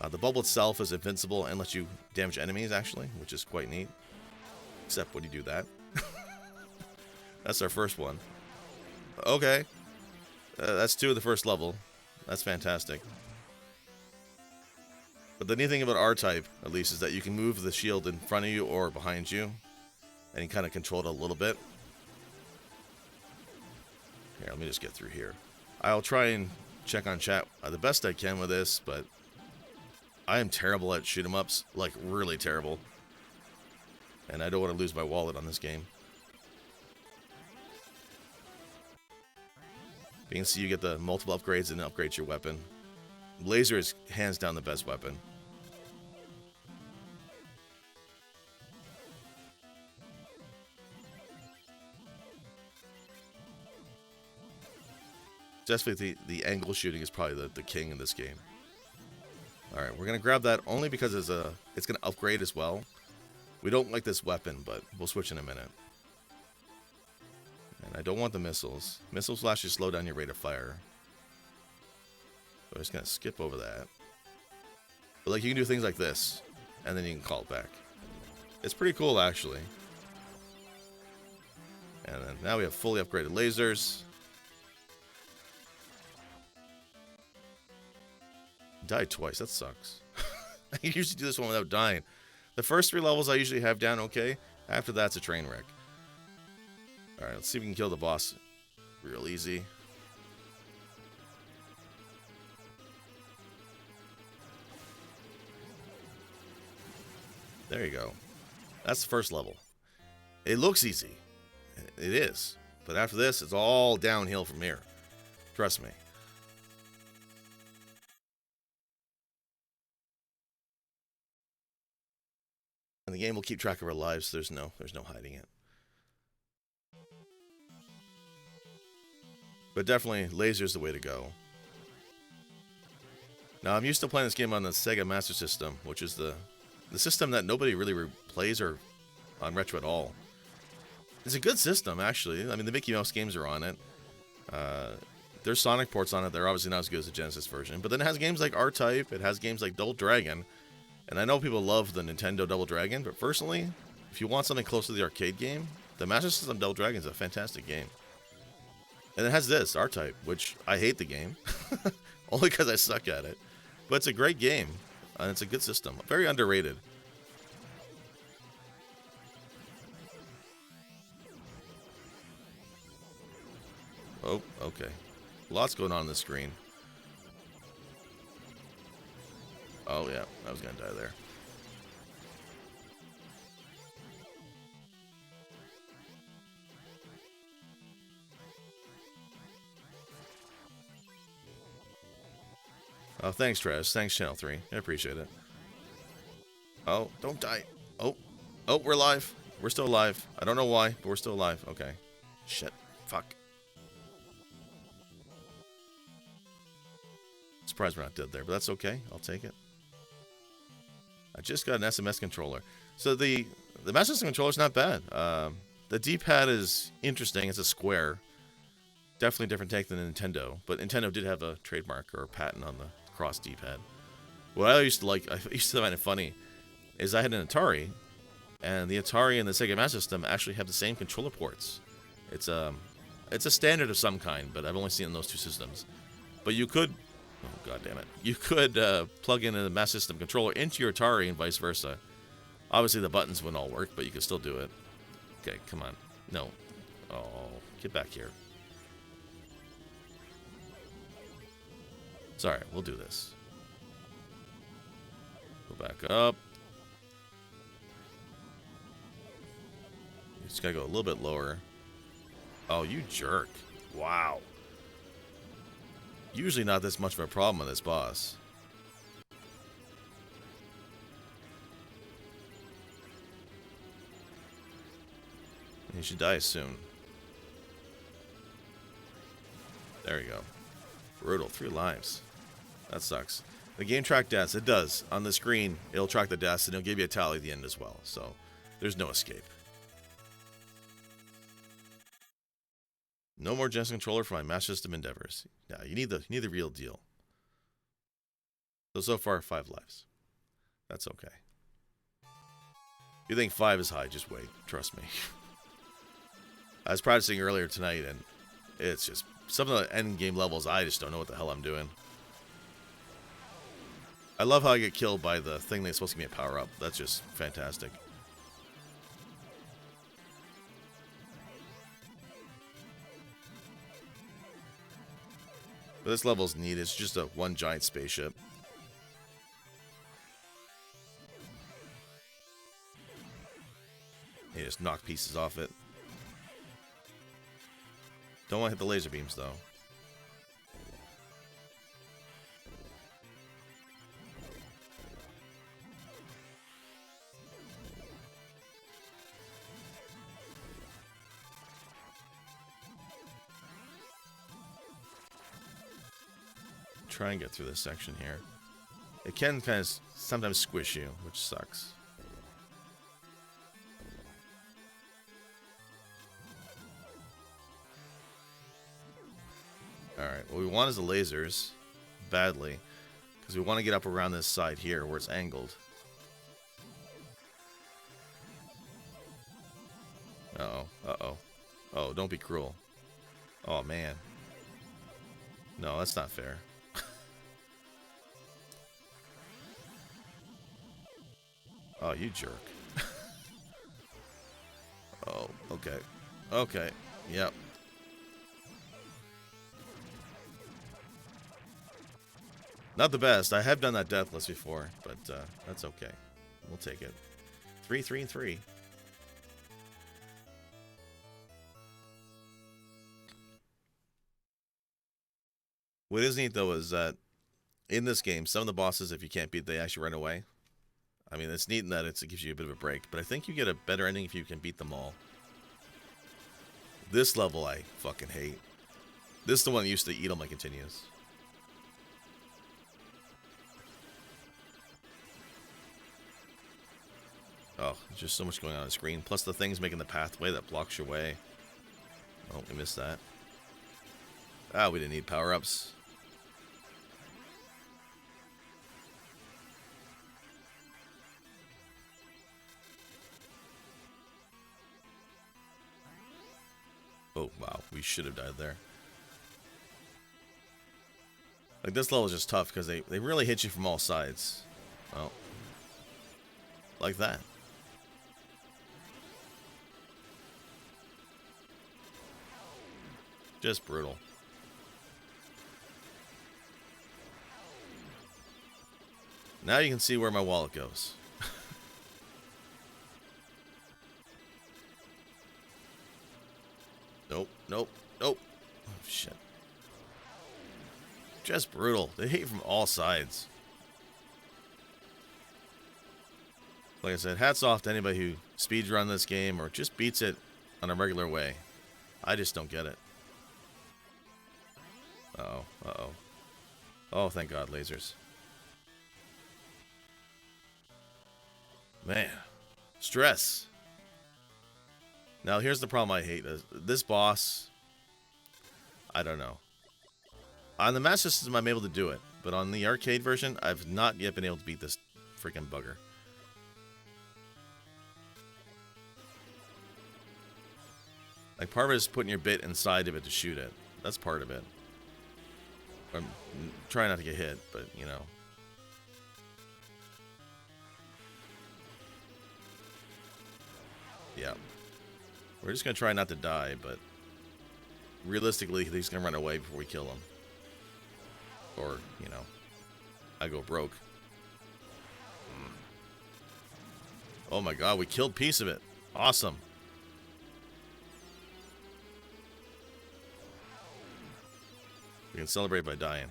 The bubble itself is invincible and lets you damage enemies, actually, which is quite neat. Except when you do that. That's our first one. Okay. That's 2 of the first level. That's fantastic. But the neat thing about R-Type, at least, is that you can move the shield in front of you or behind you. And you kind of control it a little bit. Here, let me just get through here. I'll try and check on chat the best I can with this, but I am terrible at shoot-em-ups. Like, really terrible. And I don't want to lose my wallet on this game. But you can see you get the multiple upgrades and it upgrades your weapon. Laser is hands down the best weapon. Definitely the angle shooting is probably the king in this game. Alright, we're going to grab that only because it's going to upgrade as well. We don't like this weapon, but we'll switch in a minute. And I don't want the missiles. Missiles will actually slow down your rate of fire. So I'm just going to skip over that. But like you can do things like this, and then you can call it back. It's pretty cool, actually. And then now we have fully upgraded lasers. Died twice, that sucks. I usually do this one without dying. The first 3 levels I usually have down okay. After that's a train wreck. Alright, let's see if we can kill the boss real easy. There you go. That's the first level. It looks easy. It is. But after this, it's all downhill from here. Trust me. And the game will keep track of our lives, so there's no hiding it. But definitely, laser's the way to go. Now, I'm used to playing this game on the Sega Master System, which is the system that nobody really plays or on retro at all. It's a good system, actually. I mean, the Mickey Mouse games are on it. There's Sonic ports on it. They're obviously not as good as the Genesis version. But then it has games like R-Type. It has games like Double Dragon. And I know people love the Nintendo Double Dragon, but personally, if you want something close to the arcade game, the Master System Double Dragon is a fantastic game. And it has this, R-Type, which I hate the game. Only because I suck at it. But it's a great game, and it's a good system. Very underrated. Oh, okay. Lots going on the screen. Oh, yeah. I was going to die there. Oh, thanks, Trez. Thanks, Channel 3. I appreciate it. Oh, don't die. Oh, we're alive. We're still alive. I don't know why, but we're still alive. Okay. Shit. Fuck. Surprised we're not dead there, but that's okay. I'll take it. I just got an SMS controller. So the Master System controller's not bad. The D-pad is interesting. It's a square. Definitely a different take than Nintendo. But Nintendo did have a trademark or a patent on the cross D-pad. What I used to like, I used to find it funny, is I had an Atari, and the Atari and the Sega Master System actually have the same controller ports. It's a standard of some kind, but I've only seen it in those two systems. But you could, oh god damn it, you could plug in a Master System controller into your Atari and vice versa. Obviously the buttons wouldn't all work, but you could still do it. Okay, come on. No. Oh, get back here. It's alright, we'll do this. Go back up. You just gotta go a little bit lower. Oh, you jerk. Wow. Usually not this much of a problem on this boss. You should die soon. There you go. Brutal. 3 lives. That sucks. The game track deaths. It does. On the screen, it'll track the deaths, and it'll give you a tally at the end as well. So, there's no escape. No more Jensen controller for my Master System endeavors. Yeah, you need the real deal. So far, 5 lives. That's okay. If you think 5 is high, just wait. Trust me. I was practicing earlier tonight, and it's just some of the end game levels, I just don't know what the hell I'm doing. I love how I get killed by the thing that's supposed to give me a power up. That's just fantastic. But this level's neat. It's just a one giant spaceship. You just knock pieces off it. Don't want to hit the laser beams, though. Try and get through this section here. It can kind of sometimes squish you, which sucks. Alright, what we want is the lasers. Badly. Because we want to get up around this side here where it's angled. Uh-oh. Uh-oh. Oh, don't be cruel. Oh, man. No, that's not fair. Oh, you jerk. Oh, okay. Okay. Yep. Not the best. I have done that deathless before, but that's okay. We'll take it. 3, 3, and 3. What is neat, though, is that in this game, some of the bosses, if you can't beat, they actually run away. I mean, it's neat in that it gives you a bit of a break, but I think you get a better ending if you can beat them all. This level I fucking hate. This is the one that used to eat all my continues. Oh, there's just so much going on the screen. Plus the things making the pathway that blocks your way. Oh, we missed that. Ah, we didn't need power-ups. Oh, wow. We should have died there. Like, this level is just tough because they really hit you from all sides. Well, like that. Just brutal. Now you can see where my wallet goes. Nope, nope, nope. Oh, shit. Just brutal. They hit you from all sides. Like I said, hats off to anybody who speedrun this game or just beats it on a regular way. I just don't get it. Uh-oh, uh-oh. Oh, thank God, lasers. Man. Stress. Now, here's the problem I hate. This boss, I don't know. On the Master System, I'm able to do it. But on the arcade version, I've not yet been able to beat this freaking bugger. Like, part of it is putting your bit inside of it to shoot it. That's part of it. I'm trying not to get hit, but, you know. Yeah. We're just going to try not to die, but realistically, he's going to run away before we kill him. Or, you know, I go broke. Oh my god, we killed piece of it. Awesome. We can celebrate by dying.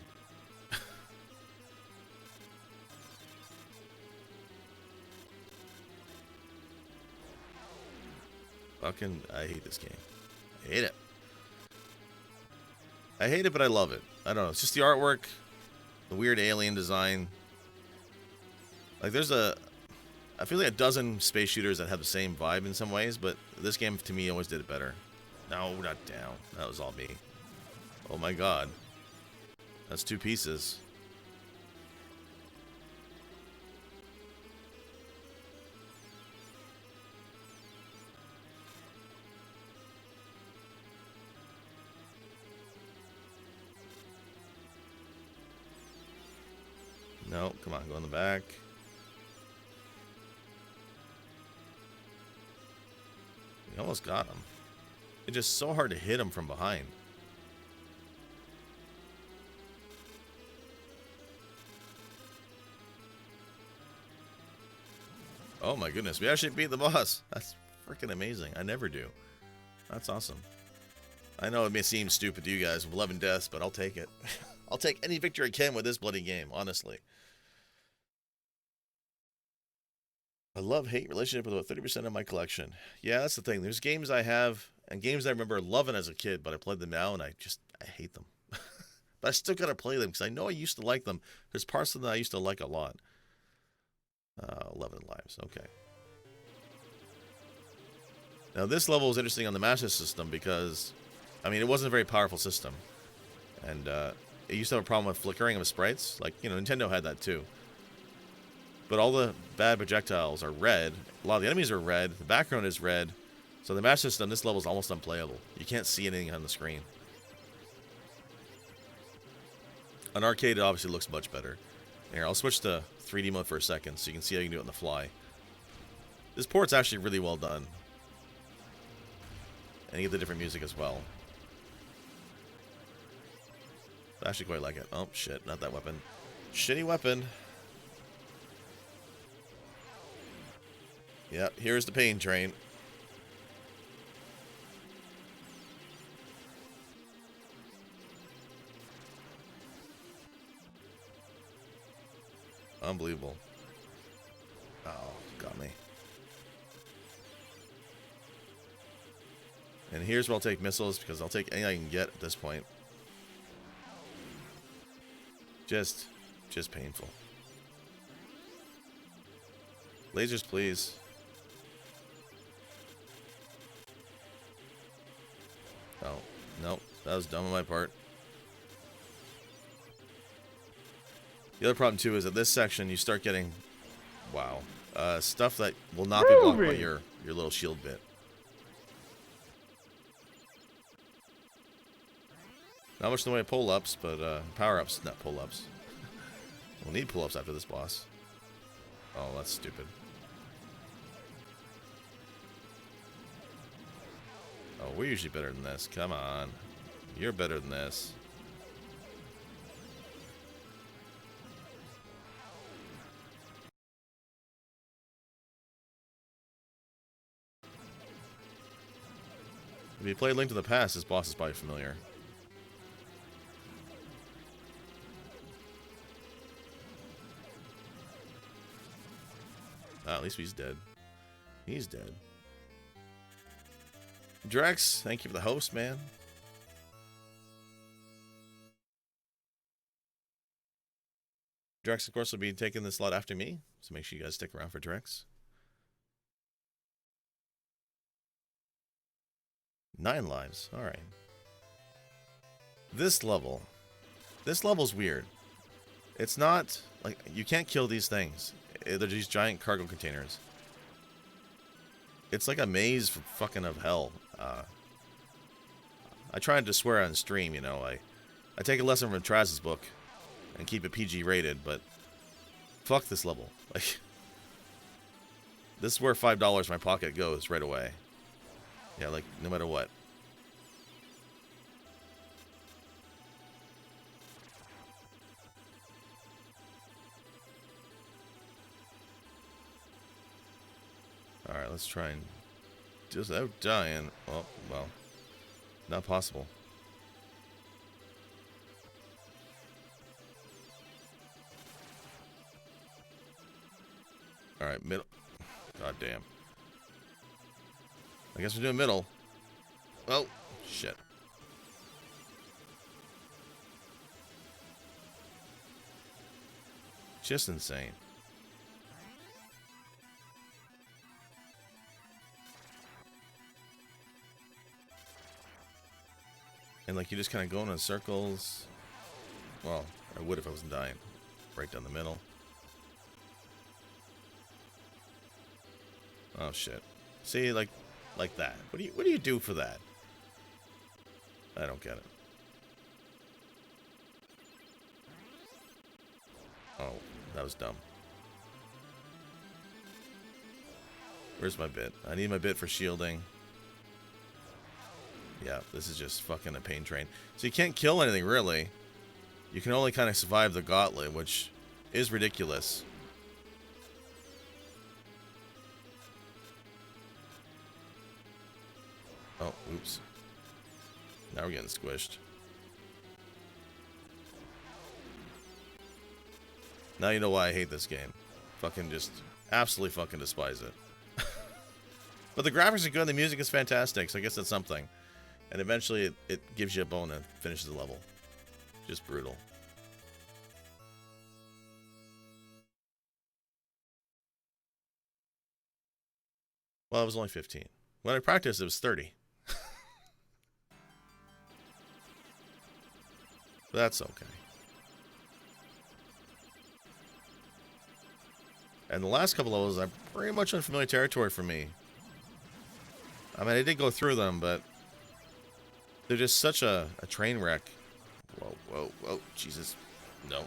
Fucking, I hate this game. I hate it. I hate it, but I love it. I don't know. It's just the artwork, the weird alien design. Like, there's I feel like a dozen space shooters that have the same vibe in some ways, but this game, to me, always did it better. No, not down. That was all me. Oh my god. That's 2 pieces. No, come on, go in the back. We almost got him. It's just so hard to hit him from behind. Oh my goodness, we actually beat the boss. That's freaking amazing. I never do. That's awesome. I know it may seem stupid to you guys with 11 deaths, but I'll take it. I'll take any victory I can with this bloody game, honestly. A love-hate relationship with about 30% of my collection. Yeah, that's the thing. There's games I have, and games I remember loving as a kid, but I played them now, and I hate them. But I still gotta play them, because I know I used to like them. There's parts of them that I used to like a lot. 11 lives, okay. Now, this level was interesting on the Master System, because, I mean, it wasn't a very powerful system. And, it used to have a problem with flickering of sprites. Like, you know, Nintendo had that, too. But all the bad projectiles are red. A lot of the enemies are red. The background is red. So the Master System, this level is almost unplayable. You can't see anything on the screen. On arcade, it obviously looks much better. Here, I'll switch to 3D mode for a second so you can see how you can do it on the fly. This port's actually really well done. And you get the different music as well. I actually quite like it. Oh, shit, not that weapon. Shitty weapon. Yep, here's the pain train. Unbelievable. Oh, got me. And here's where I'll take missiles, because I'll take anything I can get at this point. Just painful. Lasers, please. Oh, nope. That was dumb on my part. The other problem, too, is that this section, you start getting, wow, stuff that will not be blocked by your little shield bit. Not much in the way of pull-ups, but power-ups, not pull-ups. We'll need pull-ups after this boss. Oh, that's stupid. Oh, we're usually better than this. Come on. You're better than this. If you played Link to the Past, this boss is probably familiar. At least he's dead. He's dead. Drex, thank you for the host, man. Drex, of course, will be taking this slot after me, so make sure you guys stick around for Drex. 9 lives. Alright. This level's weird. It's not, like, you can't kill these things. They're these giant cargo containers. It's like a maze fucking of hell. I tried to swear on stream, you know. I take a lesson from Traz's book and keep it PG rated, but fuck this level. Like, this is where $5 in my pocket goes right away. Yeah, like, no matter what. let's try and just without dying. Oh, well, not possible. All right, middle. God damn. I guess we're doing middle. Oh, shit. Just insane. And like you just kind of go in circles. Well, I would if I wasn't dying. Right down the middle. Oh shit. See, like that. What do you do for that? I don't get it. Oh, that was dumb. Where's my bit? I need my bit for shielding. Yeah, this is just fucking a pain train. So you can't kill anything, really. You can only kind of survive the gauntlet, which is ridiculous. Oh, oops. Now we're getting squished. Now you know why I hate this game. Fucking just absolutely fucking despise it. But the graphics are good, the music is fantastic, so I guess that's something. And eventually it gives you a bone and finishes the level. Just brutal. Well, it was only 15. When I practiced, it was 30. That's okay. And the last couple levels are pretty much unfamiliar territory for me. I mean, I did go through them, but they're just such a train wreck. Whoa, whoa, whoa, Jesus. No.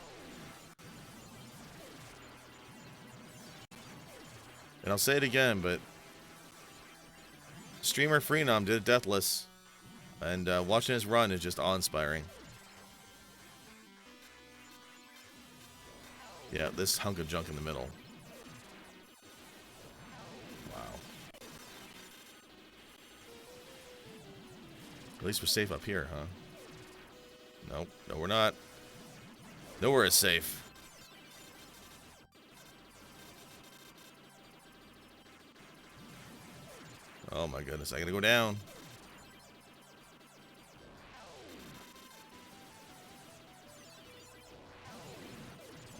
And I'll say it again, but streamer Freenom did it deathless, and watching his run is just awe-inspiring. Yeah, this hunk of junk in the middle. Wow. At least we're safe up here, huh? Nope. No, we're not. Nowhere is safe. Oh my goodness, I gotta go down.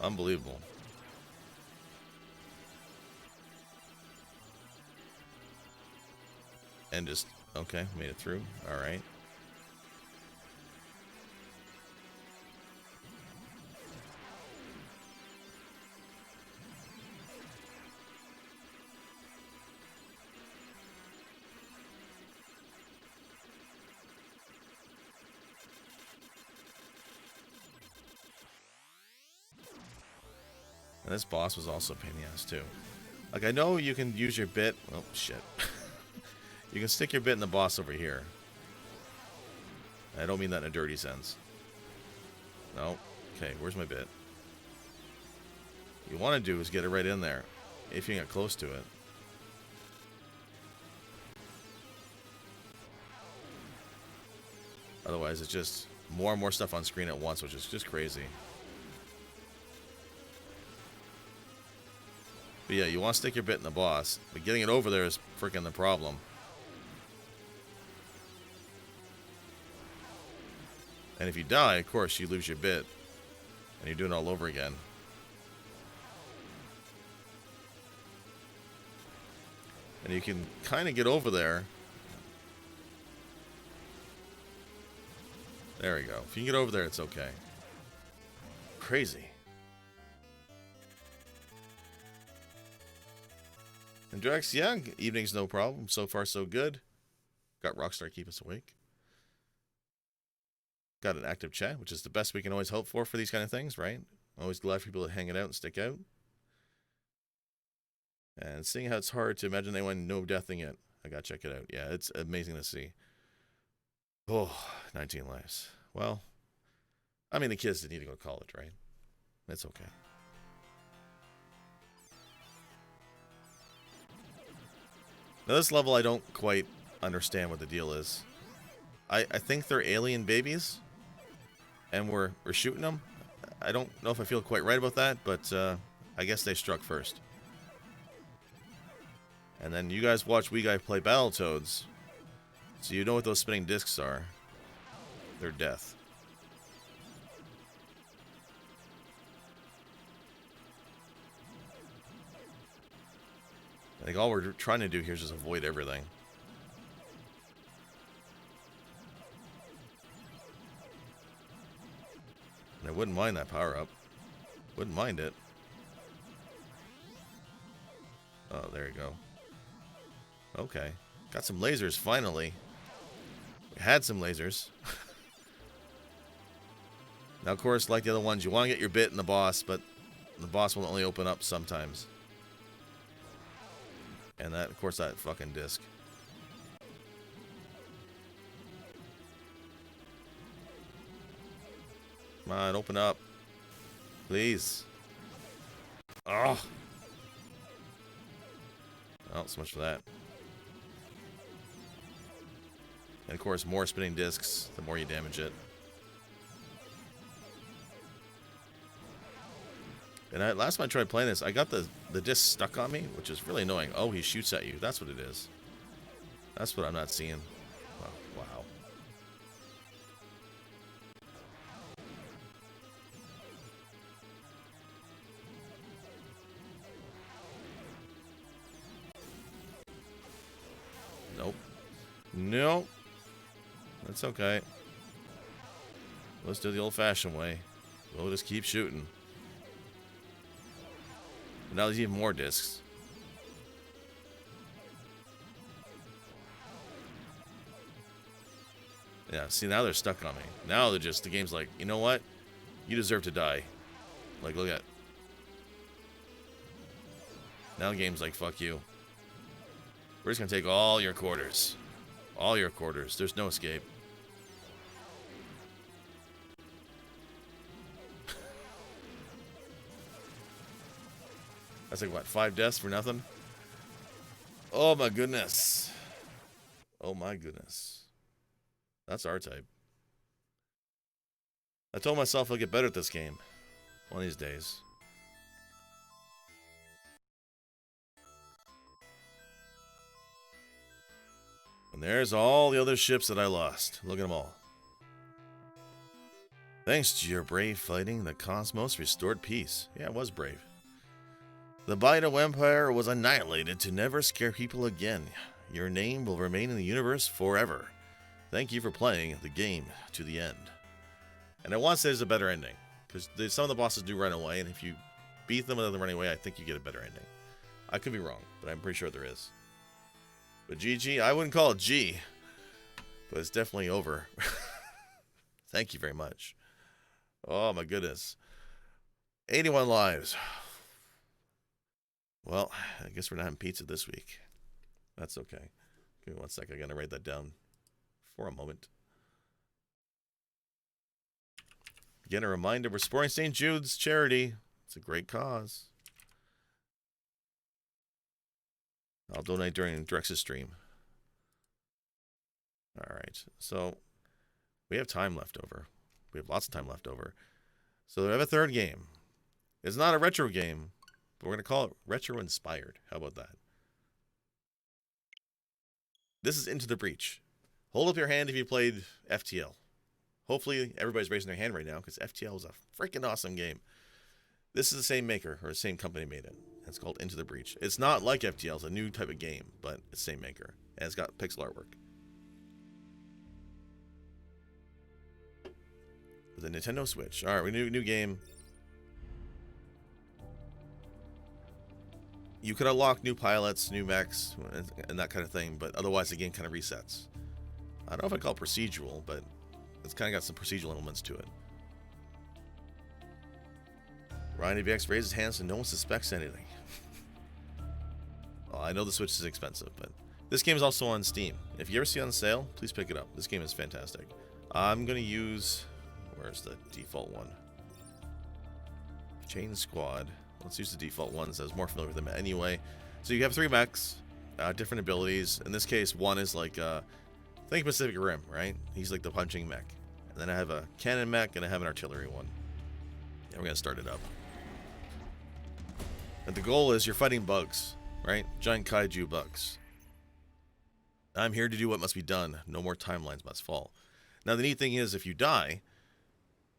Unbelievable. And just, okay, made it through. All right. And this boss was also a pain in the ass, too. Like, I know you can use your bit. Oh, shit. You can stick your bit in the boss over here. I don't mean that in a dirty sense. No. Okay, where's my bit? What you want to do is get it right in there, if you can get close to it. Otherwise, it's just more and more stuff on screen at once, which is just crazy. But yeah, you want to stick your bit in the boss, but getting it over there is freaking the problem. And if you die, of course, you lose your bit. And you're doing it all over again. And you can kind of get over there. There we go. If you can get over there, it's okay. Crazy. And Drex, yeah, evening's no problem. So far, so good. Got Rockstar keep us awake. Got an active chat, which is the best we can always hope for these kind of things, right? Always glad for people to hang it out and stick out. And seeing how it's hard to imagine anyone no deathing it. I gotta check it out. Yeah, it's amazing to see. Oh, 19 lives. Well, I mean, the kids didn't need to go to college, right? That's okay. Now this level I don't quite understand what the deal is. I think they're alien babies, and we're shooting them. I don't know if I feel quite right about that, but I guess they struck first. And then you guys watch we guy play Battletoads, so you know what those spinning discs are. They're death. I think all we're trying to do here is just avoid everything. And I wouldn't mind that power-up. Wouldn't mind it. Oh, there you go. Okay. Got some lasers, finally. We had some lasers. Now, of course, like the other ones, you want to get your bit in the boss, but the boss will only open up sometimes. And that, of course, that fucking disc. Come on, open up. Please. Oh. Oh, so much for that. And of course, more spinning discs, the more you damage it. And last time I tried playing this, I got the disc stuck on me, which is really annoying. Oh, he shoots at you. That's what it is. That's what I'm not seeing. Oh, wow. Nope. Nope. That's okay. Let's do the old-fashioned way. We'll just keep shooting. Now there's even more discs. Yeah, see, now they're stuck on me. Now they're just, the game's like, you know what? You deserve to die. Like, look at. Now the game's like, fuck you. We're just gonna take all your quarters. All your quarters. There's no escape. That's like, what, 5 deaths for nothing? Oh my goodness. Oh my goodness. That's our type. I told myself I'll get better at this game. One of these days. And there's all the other ships that I lost. Look at them all. Thanks to your brave fighting, the cosmos restored peace. Yeah, it was brave. The Baido Empire was annihilated to never scare people again. Your name will remain in the universe forever. Thank you for playing the game to the end. And I want to say there's a better ending, because some of the bosses do run away, and if you beat them without them running away, I think you get a better ending. I could be wrong, but I'm pretty sure there is. But GG, I wouldn't call it G, but it's definitely over. Thank you very much. Oh my goodness. 81 lives. Well, I guess we're not having pizza this week. That's okay. Give me 1 sec. I gotta write that down for a moment. Again, a reminder, we're supporting St. Jude's charity. It's a great cause. I'll donate during Drex's stream. Alright, so we have time left over. We have lots of time left over. So we have a third game. It's not a retro game, but we're going to call it retro inspired. How about that? This is Into the Breach. Hold up your hand if you played FTL. Hopefully everybody's raising their hand right now, because FTL is a freaking awesome game. This is the same maker, or the same company made it. It's called Into the Breach. It's not like FTL, it's a new type of game, but it's the same maker. And it's got pixel artwork. The Nintendo Switch. Alright, new game. You could unlock new pilots, new mechs, and that kind of thing, but otherwise the game kind of resets. I don't know if I call it procedural, but it's kind of got some procedural elements to it. Ryan AVX raises his hands so no one suspects anything. Well, I know the Switch is expensive, but this game is also on Steam. If you ever see it on sale, please pick it up. This game is fantastic. I'm going to use... Where's the default one? Chain Squad. Let's use the default one, so I was more familiar with them anyway. So you have 3 mechs. different abilities. In this case, one is like, think Pacific Rim, right? He's like the punching mech. And then I have a cannon mech, and I have an artillery one. And we're going to start it up. And the goal is you're fighting bugs, right? Giant kaiju bugs. I'm here to do what must be done. No more timelines must fall. Now, the neat thing is, if you die,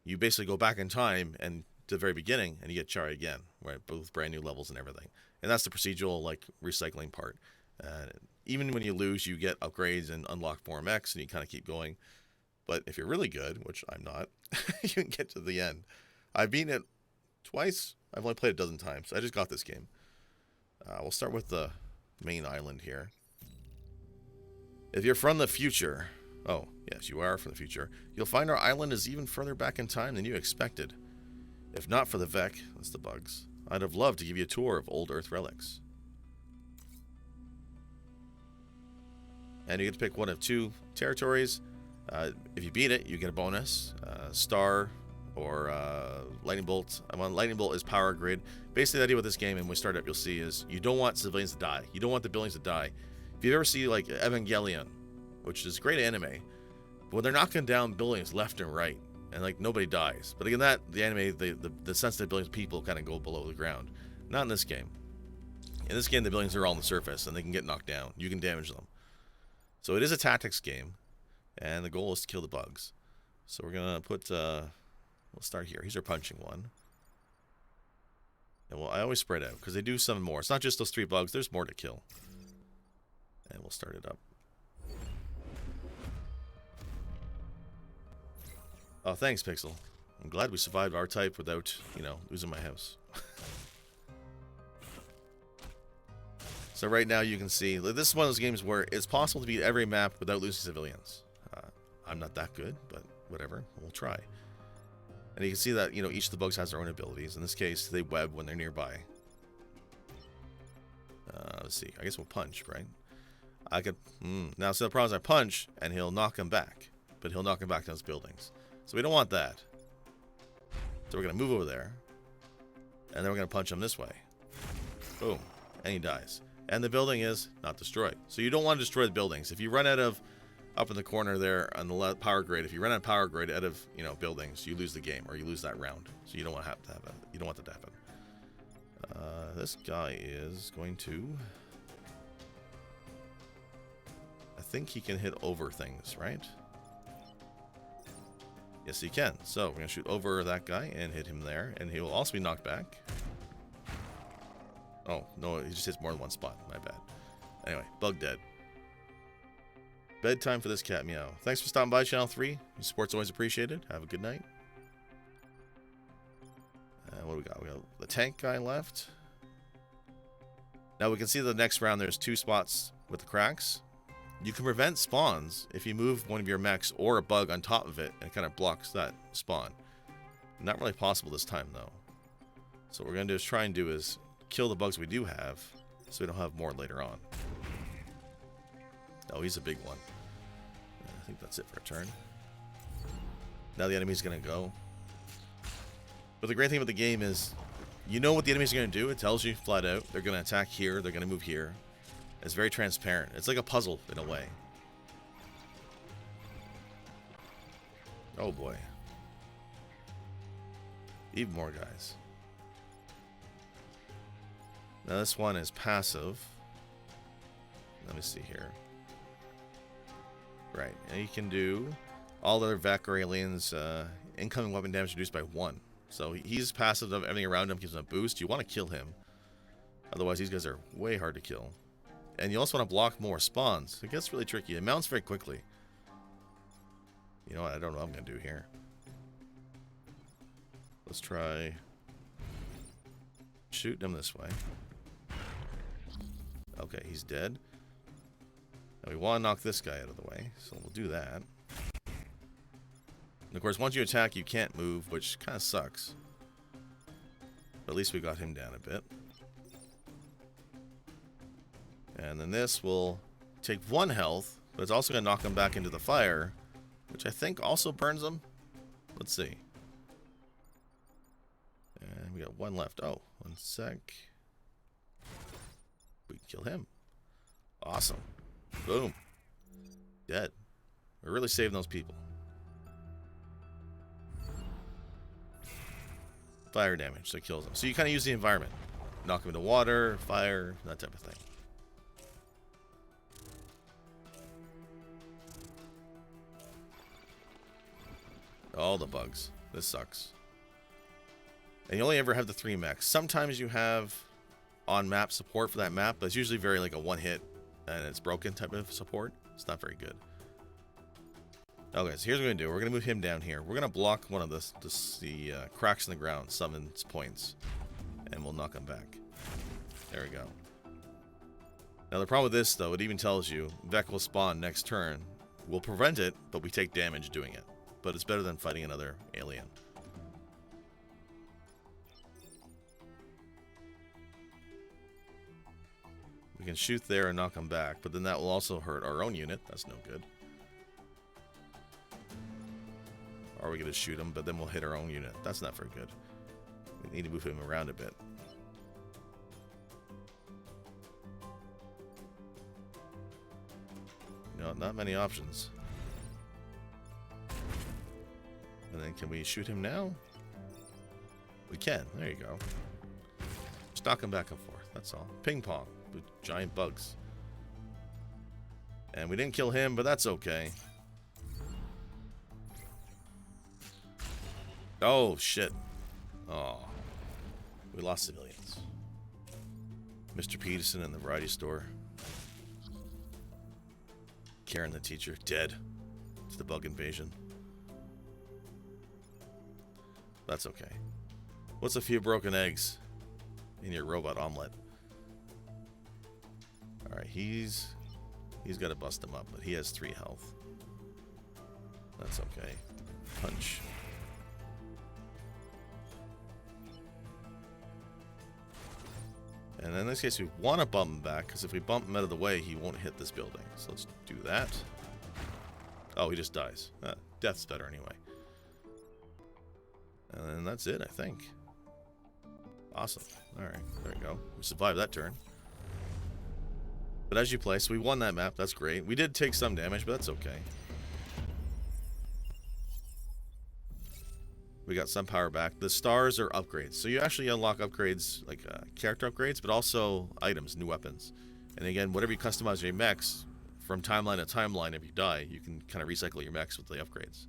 you basically go back in time and to the very beginning, and you get Chari again, right? Both brand new levels and everything. And that's the procedural, like, recycling part. Even when you lose, you get upgrades and unlock more mechs, and you kind of keep going. But if you're really good, which I'm not, you can get to the end. I've beaten it twice. I've only played it a dozen times. I just got this game. We'll start with the main island here. If you're from the future, oh, yes, you are from the future, you'll find our island is even further back in time than you expected. If not for the Vec, that's the bugs, I'd have loved to give you a tour of old Earth relics. And you get to pick one of two territories. If you beat it, you get a bonus, star or lightning bolt. Lightning bolt is power grid. Basically, the idea with this game, and when we start up, you'll see, is you don't want civilians to die. You don't want the buildings to die. If you ever see like Evangelion, which is great anime, but when they're knocking down buildings left and right, and like nobody dies. But again, that the anime, the sensitive buildings, people kind of go below the ground. Not in this game. In this game, the buildings are all on the surface, and they can get knocked down. You can damage them. So it is a tactics game, and the goal is to kill the bugs. So we're gonna put. We'll start here. Here's our punching one. And I always spread out because they do some more. It's not just those 3 bugs. There's more to kill. And we'll start it up. Oh, thanks, Pixel. I'm glad we survived our type without, losing my house. So right now you can see, this is one of those games where it's possible to beat every map without losing civilians. I'm not that good, but whatever. We'll try. And you can see that, each of the bugs has their own abilities. In this case, they web when they're nearby. Let's see. I guess we'll punch, right? I could... Now, so the problem is I punch, and he'll knock him back. But he'll knock him back to those buildings. So we don't want that. So we're going to move over there. And then we're going to punch him this way. Boom. And he dies. And the building is not destroyed. So you don't want to destroy the buildings. If you run out of... Up in the corner there on the power grid, if you run out of power grid out of buildings, you lose the game or you lose that round. So you don't want to have that. You don't want that to happen. This guy is going to. I think he can hit over things, right? Yes, he can. So we're gonna shoot over that guy and hit him there, and he will also be knocked back. Oh no, he just hits more than one spot. My bad. Anyway, bug dead. Bedtime for this cat, meow. Thanks for stopping by, Channel 3. Your support's always appreciated. Have a good night. What do we got? We got the tank guy left. Now we can see the next round there's 2 spots with the cracks. You can prevent spawns if you move one of your mechs or a bug on top of it, and it kind of blocks that spawn. Not really possible this time, though. So what we're going to do is try and kill the bugs we do have, so we don't have more later on. Oh, he's a big one. I think that's it for a turn. Now the enemy's going to go. But the great thing about the game is, you know what the enemy's going to do. It tells you flat out. They're going to attack here. They're going to move here. It's very transparent. It's like a puzzle in a way. Oh boy. Even more guys. Now this one is passive. Let me see here. Right, and you can do all other Vec or aliens incoming weapon damage reduced by 1. So he's passive of everything around him, gives him a boost. You want to kill him. Otherwise, these guys are way hard to kill. And you also want to block more spawns. It gets really tricky. It mounts very quickly. You know what? I don't know what I'm going to do here. Let's try shooting him this way. Okay, he's dead. Now we want to knock this guy out of the way, so we'll do that. And of course, once you attack, you can't move, which kind of sucks. But at least we got him down a bit. And then this will take 1 health, but it's also going to knock him back into the fire, which I think also burns him. Let's see. And we got 1 left. Oh, 1 sec. We can kill him. Awesome. Boom. Dead. We're really saving those people. Fire damage, so it kills them. So you kind of use the environment. Knock them into water, fire, that type of thing. All the bugs. This sucks. And you only ever have the 3 mechs. Sometimes you have on-map support for that map, but it's usually very like a one-hit and it's broken type of support. It's not very good. Okay, so here's what we're going to do. We're going to move him down here. We're going to block one of the cracks in the ground, summons points, and we'll knock him back. There we go. Now the problem with this, though, it even tells you Vec will spawn next turn. We'll prevent it, but we take damage doing it. But it's better than fighting another alien. We can shoot there and knock him back, but then that will also hurt our own unit. That's no good. Or we get to shoot him, but then we'll hit our own unit. That's not very good. We need to move him around a bit. No, not many options. And then can we shoot him now? We can. There you go. Just knock him back and forth. That's all. Ping pong with giant bugs. And we didn't kill him, but that's okay. Oh, shit. Oh. We lost civilians. Mr. Peterson in the variety store. Karen the teacher, dead. It's the bug invasion. That's okay. What's a few broken eggs in your robot omelet? Alright, he's got to bust him up, but he has 3 health. That's okay. Punch. And in this case, we want to bump him back, because if we bump him out of the way, he won't hit this building. So let's do that. Oh, he just dies. Death's better anyway. And then that's it, I think. Awesome. Alright, there we go. We survived that turn. But as you play, so we won that map. That's great. We did take some damage, but that's okay. We got some power back. The stars are upgrades. So you actually unlock upgrades, like character upgrades, but also items, new weapons. And again, whatever you customize your mechs, from timeline to timeline, if you die, you can kind of recycle your mechs with the upgrades.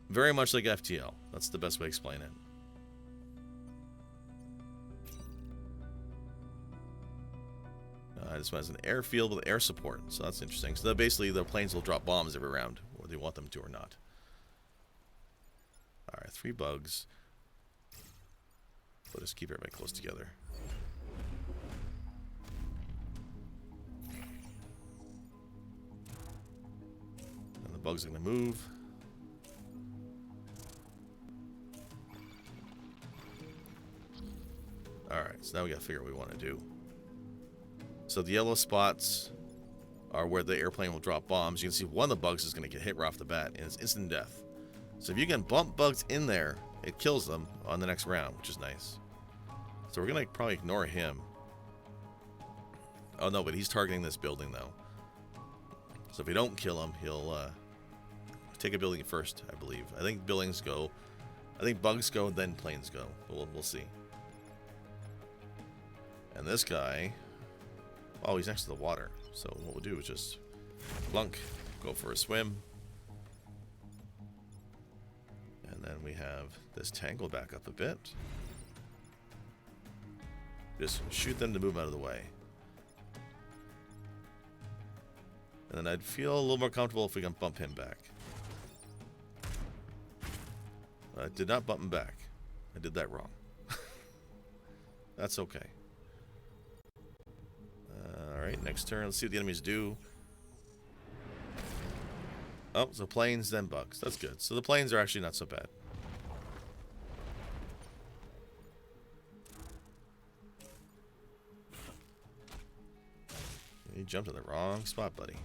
Very much like FTL. That's the best way to explain it. This one has an airfield with air support, so that's interesting. So that basically the planes will drop bombs every round, whether you want them to or not. Alright, 3 bugs. We'll just keep everybody close together. And the bugs are going to move. Alright, so now we got to figure out what we want to do. So the yellow spots are where the airplane will drop bombs. You can see one of the bugs is going to get hit right off the bat, and it's instant death. So if you can bump bugs in there, it kills them on the next round, which is nice. So we're going to probably ignore him. Oh no, but he's targeting this building though. So if we don't kill him, he'll take a building first, I believe. I think buildings go. I think bugs go, then planes go. But we'll see. And this guy... Oh, he's next to the water. So what we'll do is just plunk, go for a swim. And then we have this tank will back up a bit. Just shoot them to move out of the way. And then I'd feel a little more comfortable if we can bump him back. I did not bump him back. I did that wrong. That's okay. Alright, next turn. Let's see what the enemies do. Oh, so planes, then bugs. That's good. So the planes are actually not so bad. You jumped in the wrong spot, buddy.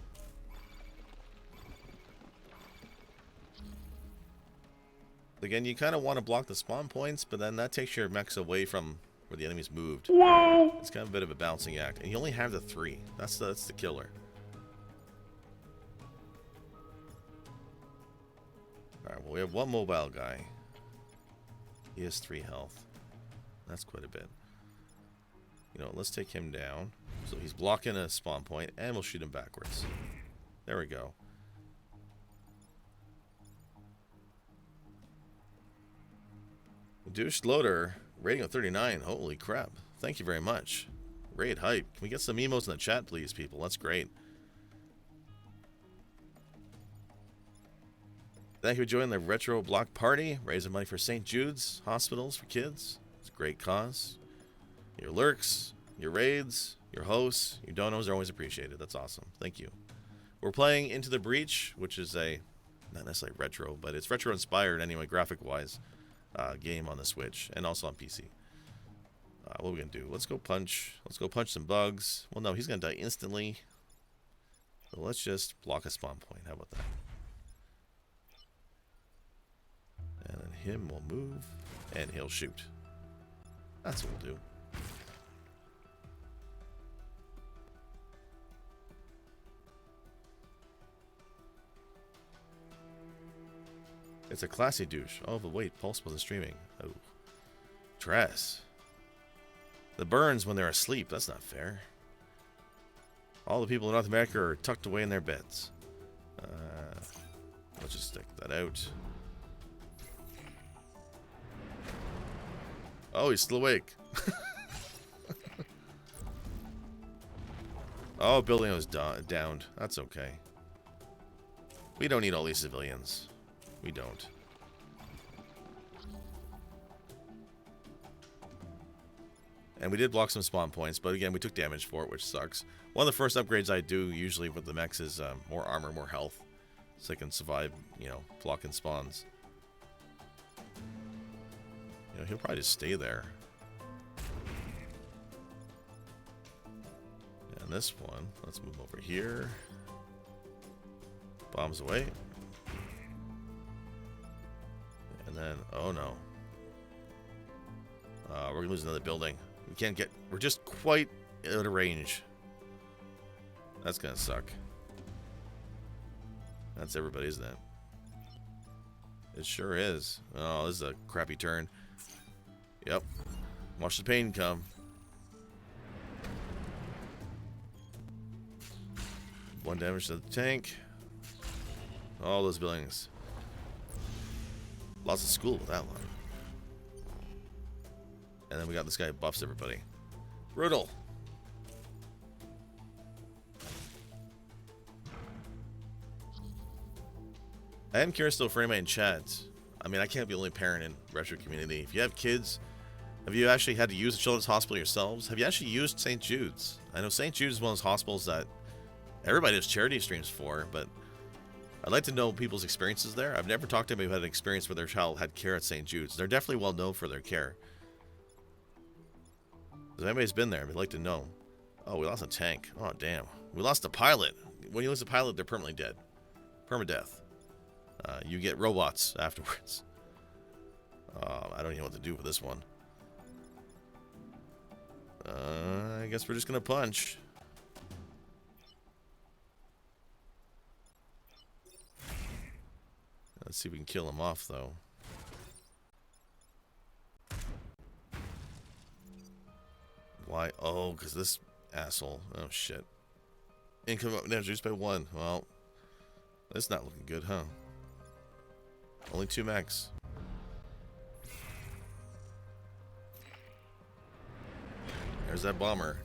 Again, you kind of want to block the spawn points, but then that takes your mechs away from where the enemies moved. Whoa! It's kind of a bit of a balancing act. And you only have the 3. That's the killer. Alright, well, we have one mobile guy. He has 3 health. That's quite a bit. You know, let's take him down. So he's blocking a spawn point, and we'll shoot him backwards. There we go. Douche Loader, rating of 39. Holy crap. Thank you very much. Raid hype. Can we get some emotes in the chat, please, people? That's great. Thank you for joining the Retro Block Party. Raising money for St. Jude's hospitals for kids. It's a great cause. Your lurks, your raids, your hosts, your donos are always appreciated. That's awesome. Thank you. We're playing Into the Breach, which is a, not necessarily retro, but it's retro-inspired anyway, graphic-wise, game on the Switch and also on PC. What are we going to do? Let's go punch some bugs. Well, no, he's going to die instantly. So let's just block a spawn point. How about that? And then him will move, and he'll shoot. That's what we'll do. It's a classy douche. Oh, but wait, Pulse wasn't streaming. Oh. Dress. The burns when they're asleep. That's not fair. All the people in North America are tucked away in their beds. Let's just stick that out. Oh, he's still awake. Oh, building was downed. That's okay. We don't need all these civilians. We don't. And we did block some spawn points, but again, we took damage for it, which sucks. One of the first upgrades I do usually with the mechs is more armor, more health. So I can survive, you know, blocking spawns. You know, he'll probably just stay there. And this one, let's move over here. Bombs away. And then, oh no. We're gonna lose another building. We can't get, we're just quite out of range. That's gonna suck. That's everybody, isn't it? It sure is. Oh, this is a crappy turn. Yep. Watch the pain come. One damage to the tank. All those buildings. Lost a school with that one. And then we got this guy who buffs everybody. Brutal. I am curious though for anybody in chat. I mean, I can't be the only parent in retro community. If you have kids, have you actually had to use a children's hospital yourselves? Have you actually used St. Jude's? I know St. Jude's is one of those hospitals that everybody does charity streams for, but I'd like to know people's experiences there. I've never talked to anybody who had an experience where their child had care at St. Jude's. They're definitely well known for their care. If anybody's been there, I'd like to know. Oh, we lost a tank. Oh, damn. We lost a pilot. When you lose a pilot, they're permanently dead. Permadeath. You get robots afterwards. I don't even know what to do with this one. I guess we're just going to punch. Let's see if we can kill him off, though. Why? Oh, because this asshole. Oh, shit. Income damage reduced by 1. Well, that's not looking good, huh? Only 2 mechs. There's that bomber.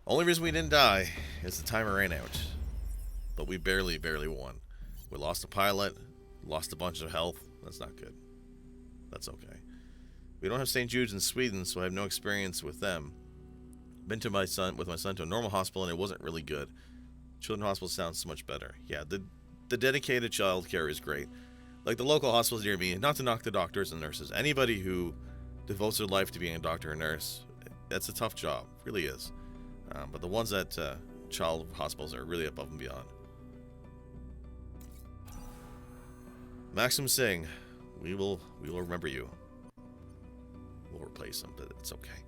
Only reason we didn't die is the timer ran out. But we barely won. We lost a pilot, lost a bunch of health. That's not good. That's okay. We don't have St. Jude's in Sweden, so I have no experience with them. Been to my son to a normal hospital, and it wasn't really good. Children's hospital sounds so much better. Yeah, the dedicated child care is great. Like the local hospitals near me, not to knock the doctors and nurses. Anybody who devotes their life to being a doctor or nurse, that's a tough job. It really is. But the ones at child hospitals are really above and beyond. Maxim Singh, we will remember you. We'll replace him, but it's okay.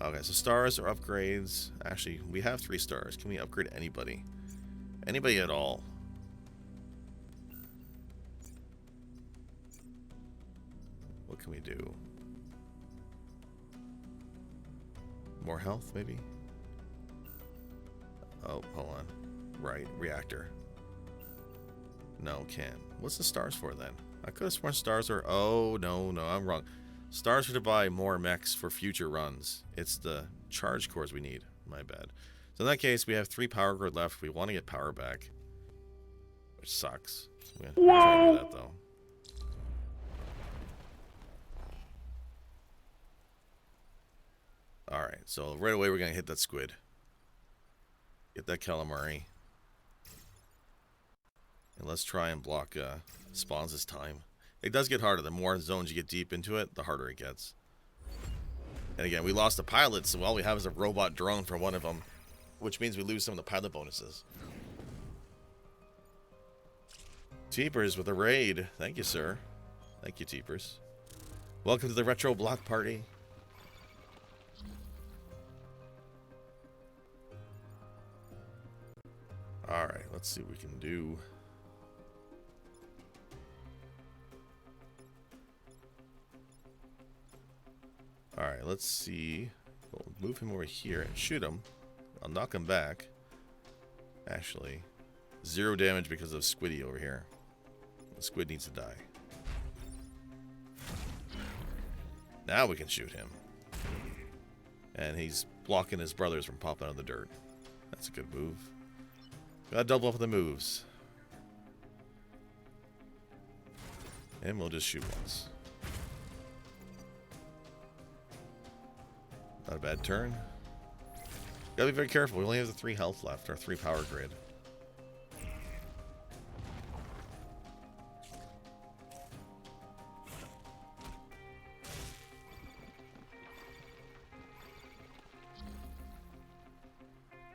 Okay, so stars or upgrades. Actually, we have 3 stars. Can we upgrade anybody? Anybody at all? What can we do? More health, maybe? Oh, hold on. Right, reactor. No, can't. What's the stars for then? I could have sworn stars are... Oh, no, I'm wrong. Stars are to buy more mechs for future runs. It's the charge cores we need. My bad. So in that case, we have 3 power grid left. We want to get power back. Which sucks. We're trying to do that, though. Alright, so right away we're going to hit that squid. Get that calamari. And let's try and block spawns this time. It does get harder. The more zones you get deep into it, the harder it gets. And again, we lost the pilot, so all we have is a robot drone for one of them, which means we lose some of the pilot bonuses. Teepers with a raid. Thank you, sir. Thank you, Teepers. Welcome to the Retro Block Party. Alright, let's see what we can do. Alright, let's see. We'll move him over here and shoot him. I'll knock him back. Actually, 0 damage because of Squiddy over here. The squid needs to die. Now we can shoot him. And he's blocking his brothers from popping out of the dirt. That's a good move. Gotta double up the moves. And we'll just shoot once. Not a bad turn. Gotta be very careful. We only have the 3 health left, our 3 power grid.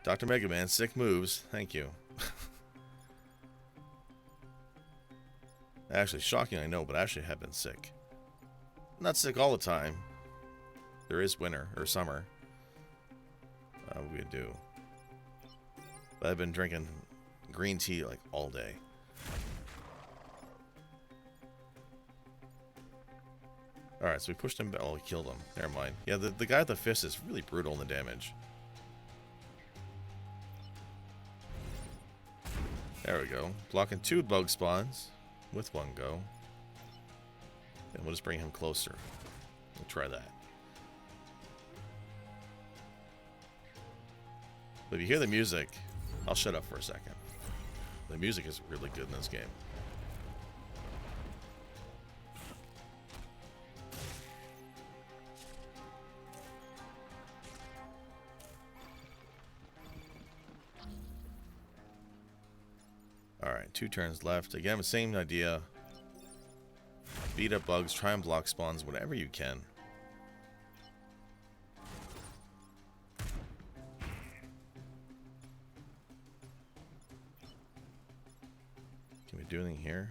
Dr. Mega Man, sick moves. Thank you. Actually, shocking, I know, but I actually have been sick. Not sick all the time. There is winter, or summer. What we do. But I've been drinking green tea, like, all day. Alright, so we pushed him back. Oh, we killed him. Never mind. Yeah, the guy with the fist is really brutal in the damage. There we go. Blocking 2 bug spawns with 1 go. And we'll just bring him closer. We'll try that. But if you hear the music, I'll shut up for a second. The music is really good in this game. Alright, 2 turns left. Again, the same idea. Beat up bugs, try and block spawns, whatever you can. Can we do anything here?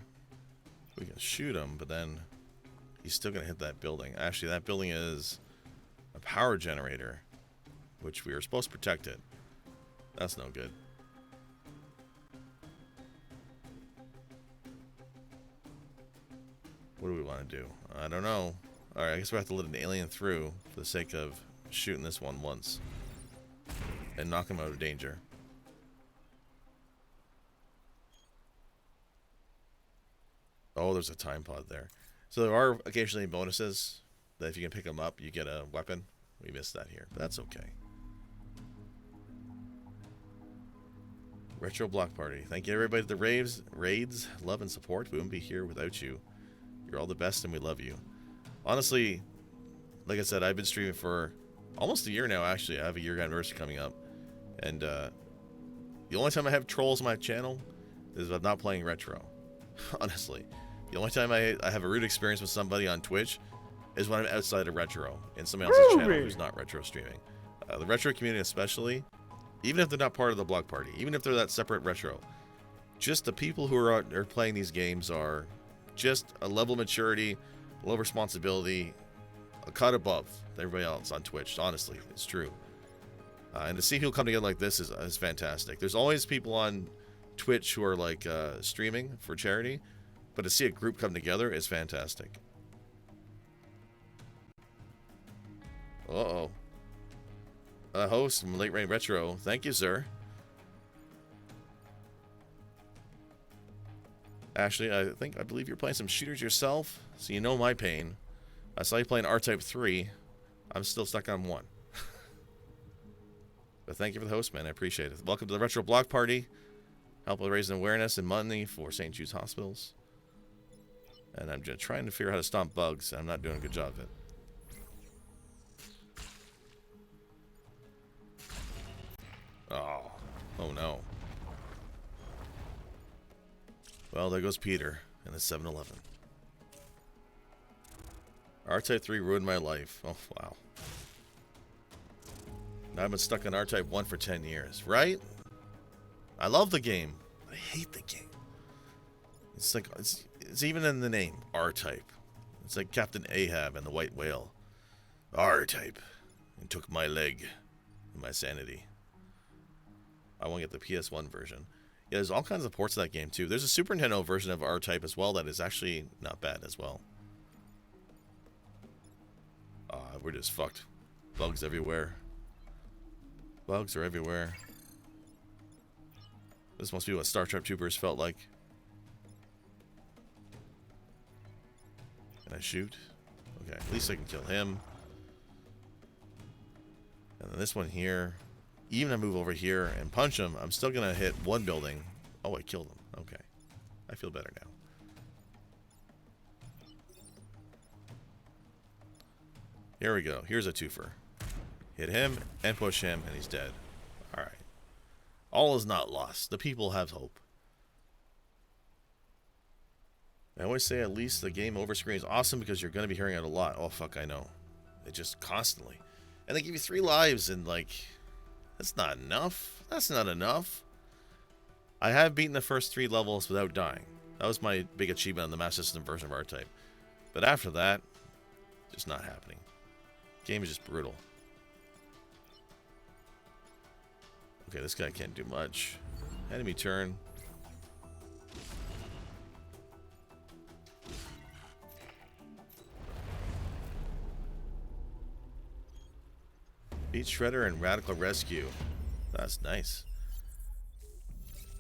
We can shoot him, but then he's still going to hit that building. Actually, that building is a power generator, which we were supposed to protect it. That's no good. What do we want to do? I don't know. Alright, I guess we have to let an alien through for the sake of shooting this one once. And knock him out of danger. Oh, there's a time pod there. So there are occasionally bonuses that if you can pick them up, you get a weapon. We missed that here, but that's okay. Retro Block Party. Thank you everybody at the raids, love and support. We wouldn't be here without you. You're all the best and we love you. Honestly, like I said, I've been streaming for almost a year now, actually. I have a year anniversary coming up. And the only time I have trolls on my channel is if I'm not playing retro. Honestly. The only time I have a rude experience with somebody on Twitch is when I'm outside of retro in somebody else's channel who's not retro streaming. The retro community especially, even if they're not part of the block party, even if they're that separate retro, just the people who are playing these games are just a level of maturity, a level of responsibility, a cut above everybody else on Twitch. Honestly, it's true. And to see people come together like this is fantastic. There's always people on Twitch who are like streaming for charity, but to see a group come together is fantastic. Uh-oh. Host from Late Rain Retro. Thank you, sir. Ashley, I believe you're playing some shooters yourself, so you know my pain. I saw you playing R-Type 3. I'm still stuck on 1. But thank you for the host, man. I appreciate it. Welcome to the Retro Block Party. Help with raising awareness and money for St. Jude's hospitals. And I'm just trying to figure out how to stomp bugs. I'm not doing a good job of it. Oh no. Well, there goes Peter in the 7-Eleven. R-Type 3 ruined my life. Oh, wow. Now I've been stuck on R-Type 1 for 10 years, right? I love the game. I hate the game. It's like, it's even in the name, R-Type. It's like Captain Ahab and the White Whale. R-Type. And took my leg and my sanity. I want to get the PS1 version. Yeah, there's all kinds of ports of that game, too. There's a Super Nintendo version of R-Type as well that is actually not bad as well. We're just fucked. Bugs everywhere. Bugs are everywhere. This must be what Star Trek Troopers felt like. Can I shoot? Okay, at least I can kill him. And then this one here. Even if I move over here and punch him, I'm still gonna hit one building. Oh, I killed him. Okay. I feel better now. Here we go. Here's a twofer. Hit him and push him, and he's dead. Alright. All is not lost. The people have hope. I always say at least the game over screen is awesome because you're going to be hearing it a lot. Oh, fuck, I know. It just constantly. And they give you 3 lives, and like... That's not enough. That's not enough. I have beaten the first 3 levels without dying. That was my big achievement on the Master System version of R-Type. But after that, just not happening. Game is just brutal. Okay, this guy can't do much. Enemy turn. Beat Shredder and Radical Rescue. That's nice.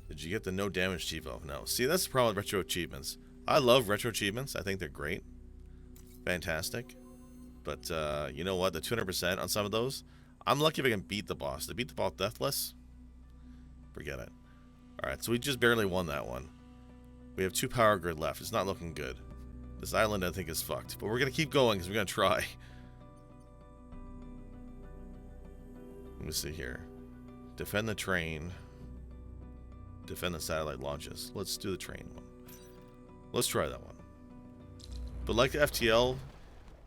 Did you get the no damage Chivo? No. See, that's the problem with retro achievements. I love retro achievements. I think they're great. Fantastic. But, you know what? The 200% on some of those, I'm lucky if I can beat the boss. To beat the boss deathless, forget it. Alright, so we just barely won that one. We have 2 power grid left. It's not looking good. This island, I think, is fucked. But we're going to keep going because we're going to try. Let me see here. Defend the train. Defend the satellite launches. Let's do the train one. Let's try that one. But like the FTL,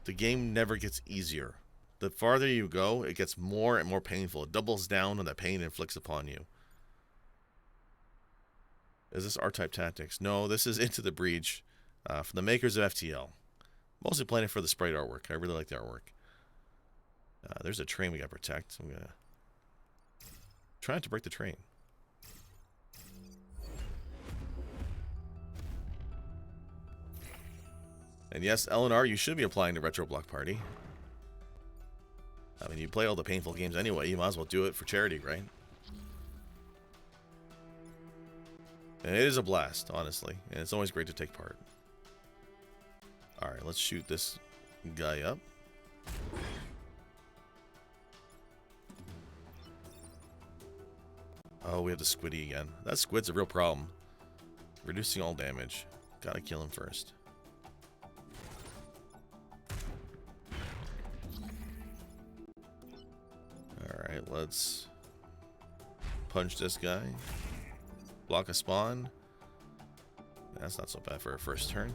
the game never gets easier. The farther you go, it gets more and more painful. It doubles down on the pain it inflicts upon you. Is this R-Type Tactics? No, this is Into the Breach from the makers of FTL. Mostly playing it for the sprite artwork. I really like the artwork. There's a train we gotta protect. I'm gonna try not to break the train. And yes, LNR, you should be applying to Retro Block Party. I mean, you play all the painful games anyway. You might as well do it for charity, right? And it is a blast, honestly. And it's always great to take part. Alright, let's shoot this guy up. Oh, we have the squiddy again. That squid's a real problem. Reducing all damage. Gotta kill him first. Alright, let's punch this guy. Block a spawn. That's not so bad for our first turn.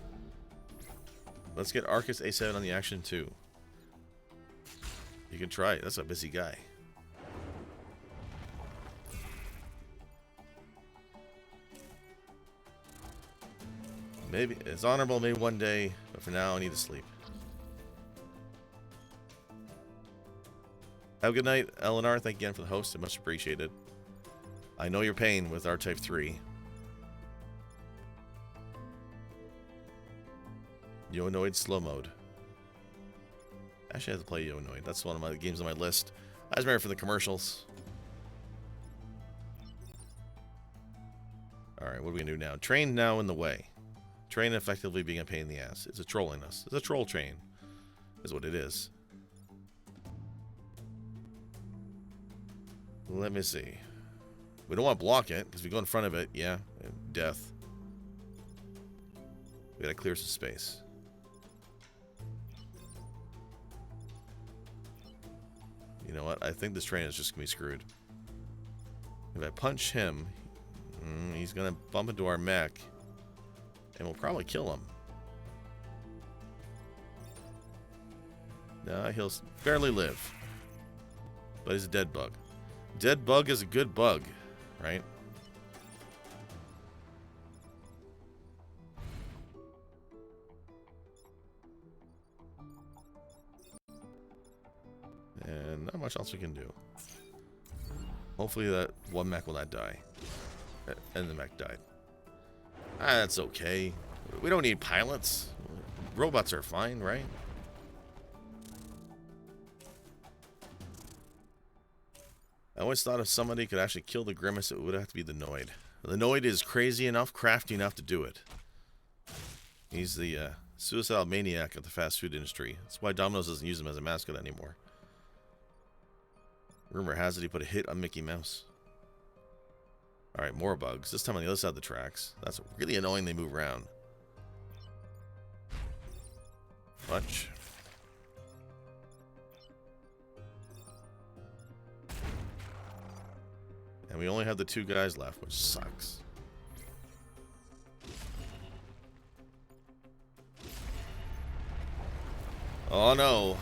Let's get Arcus A7 on the action too. You can try it. That's a busy guy. Maybe it's honorable maybe one day, but for now I need to sleep. Have a good night, Eleanor. Thank you again for the host. I much appreciated. I know your pain with R-Type 3. Yonoid slow mode. Actually, I have to play Yonoid. That's one of my games on my list. I was married for the commercials. Alright, what are we going to do now? Train now in the way. Train effectively being a pain in the ass. It's a trolling us. It's a troll train. Is what it is. Let me see. We don't want to block it, because if we go in front of it, yeah, death. We gotta clear some space. You know what? I think this train is just gonna be screwed. If I punch him, he's gonna bump into our mech, and we'll probably kill him. Nah, he'll barely live. But he's a dead bug. Dead bug is a good bug, right? And not much else we can do. Hopefully that one mech will not die. And the mech died. That's okay. We don't need pilots. Robots are fine, right? I always thought if somebody could actually kill the Grimace, it would have to be the Noid. The Noid is crazy enough, crafty enough to do it. He's the suicidal maniac of the fast food industry. That's why Domino's doesn't use him as a mascot anymore. Rumor has it he put a hit on Mickey Mouse. Alright, more bugs. This time on the other side of the tracks. That's really annoying they move around. Much. And we only have the two guys left, which sucks. Oh no.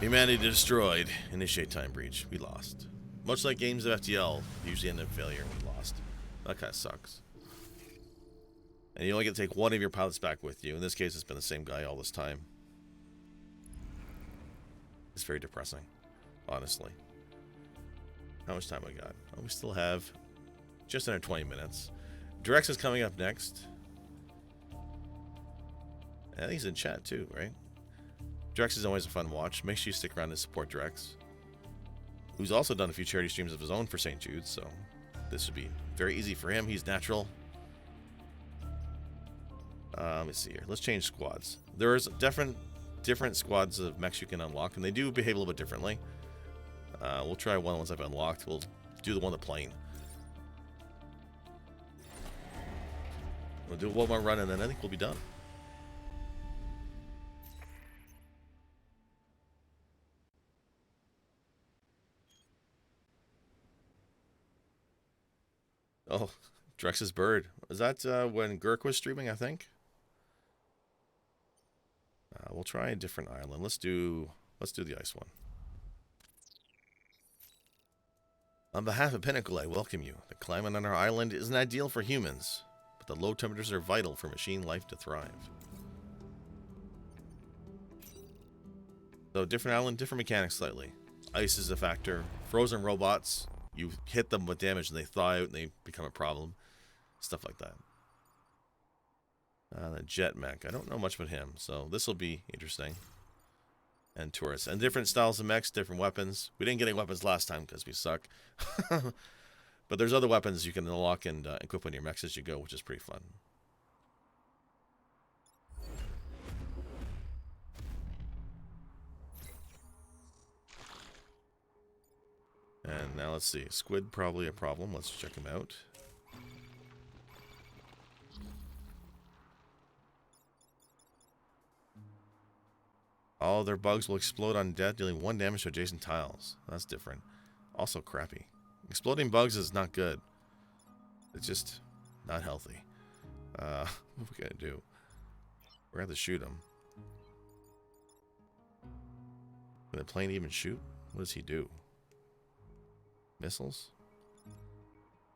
Humanity destroyed. Initiate time breach. We lost. Much like games of FTL, usually end in failure. We lost. That kind of sucks. And you only get to take one of your pilots back with you. In this case, it's been the same guy all this time. It's very depressing, honestly. How much time we got? Oh, we still have just under 20 minutes. Drex is coming up next. I think he's in chat too, right? Drex is always a fun watch. Make sure you stick around to support Drex, who's also done a few charity streams of his own for St.Jude, so this should be very easy for him. He's natural. Let me see here. Let's change squads. There's different squads of mechs you can unlock, and they do behave a little bit differently. We'll try one once I've unlocked. We'll do the one with the plane. We'll do one more run, and then I think we'll be done. Oh, Drex's bird. Was that when Gurk was streaming, I think? We'll try a different island. Let's do the ice one. On behalf of Pinnacle, I welcome you. The climate on our island isn't ideal for humans, but the low temperatures are vital for machine life to thrive. So different island, different mechanics slightly. Ice is a factor. Frozen robots, you hit them with damage and they thaw out and they become a problem. Stuff like that. The jet mech. I don't know much about him, so this will be interesting. And tourists. And different styles of mechs, different weapons. We didn't get any weapons last time because we suck. But there's other weapons you can unlock and equip on your mechs as you go, which is pretty fun. And now let's see. Squid probably a problem. Let's check him out. All their bugs will explode on death, dealing 1 damage to adjacent tiles. That's different. Also crappy. Exploding bugs is not good. It's just not healthy. What are we gonna do? We're gonna have to shoot him. Can the plane even shoot? What does he do? Missiles?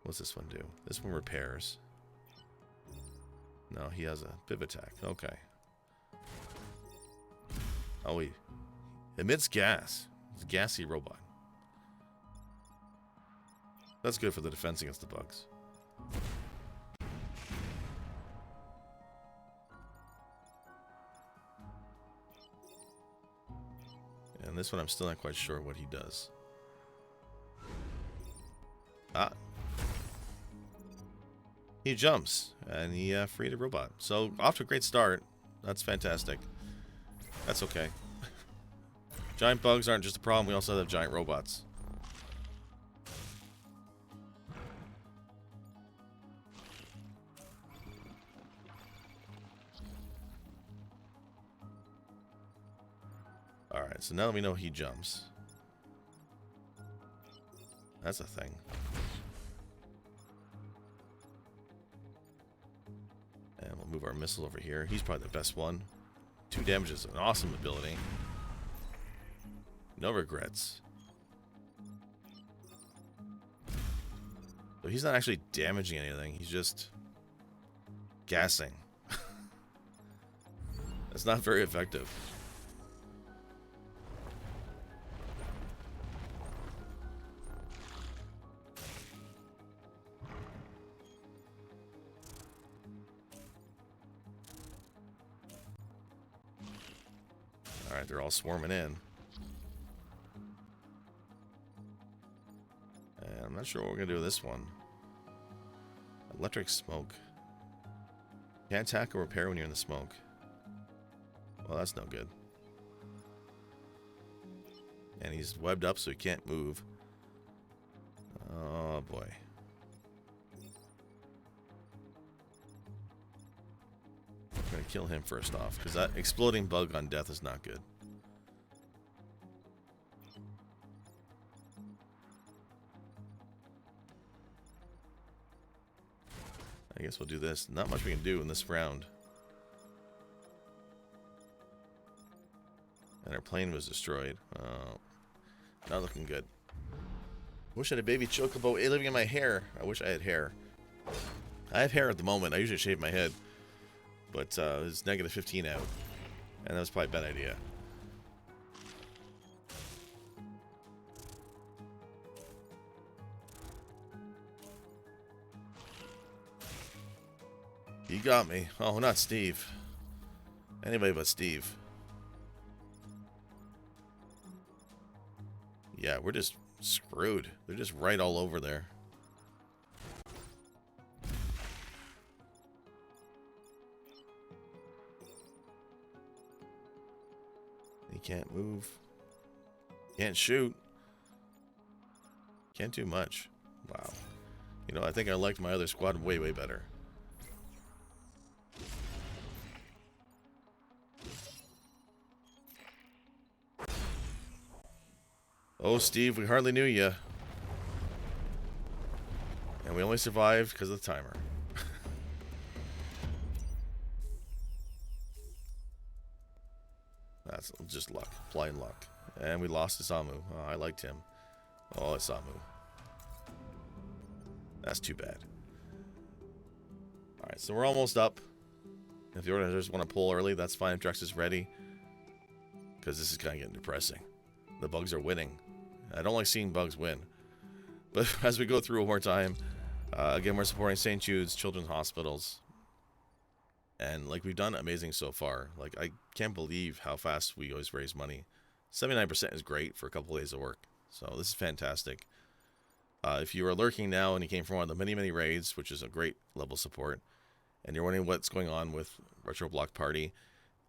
What's this one do? This one repairs. No, he has a bib attack. Okay. Oh, he emits gas. It's a gassy robot. That's good for the defense against the bugs. And this one, I'm still not quite sure what he does. Ah. He jumps, and he freed a robot. So, off to a great start. That's fantastic. That's okay. Giant bugs aren't just a problem, we also have giant robots. Alright, so now that we know he jumps. That's a thing. And we'll move our missile over here. He's probably the best one. 2 damage is an awesome ability. No regrets. So he's not actually damaging anything. He's just gassing. That's not very effective. Alright, they're all swarming in. And I'm not sure what we're going to do with this one. Electric smoke. Can't attack or repair when you're in the smoke. Well, that's no good. And he's webbed up so he can't move. Oh boy. I'm going to kill him first off, because that exploding bug on death is not good. I guess we'll do this. Not much we can do in this round. And our plane was destroyed. Not looking good. Wish I had a baby chocobo living in my hair. I wish I had hair. I have hair at the moment. I usually shave my head. But it's -15 out. And that was probably a bad idea. He got me. Oh, not Steve. Anybody but Steve. Yeah, we're just screwed. They're just right all over there. He can't move. Can't shoot. Can't do much. Wow. You know, I think I liked my other squad way, way better. Oh, Steve, we hardly knew you. And we only survived because of the timer. That's just luck. Blind luck. And we lost to Samu. Oh, I liked him. Oh, it's Samu. That's too bad. Alright, so we're almost up. If the organizers want to pull early, that's fine if Drex is ready. Because this is kind of getting depressing. The bugs are winning. I don't like seeing bugs win. But as we go through one more time, again, we're supporting St. Jude's Children's Hospitals. And, like, we've done amazing so far. Like, I can't believe how fast we always raise money. 79% is great for a couple days of work. So, this is fantastic. If you are lurking now and you came from one of the many, many raids, which is a great level of support, and you're wondering what's going on with Retro Block Party,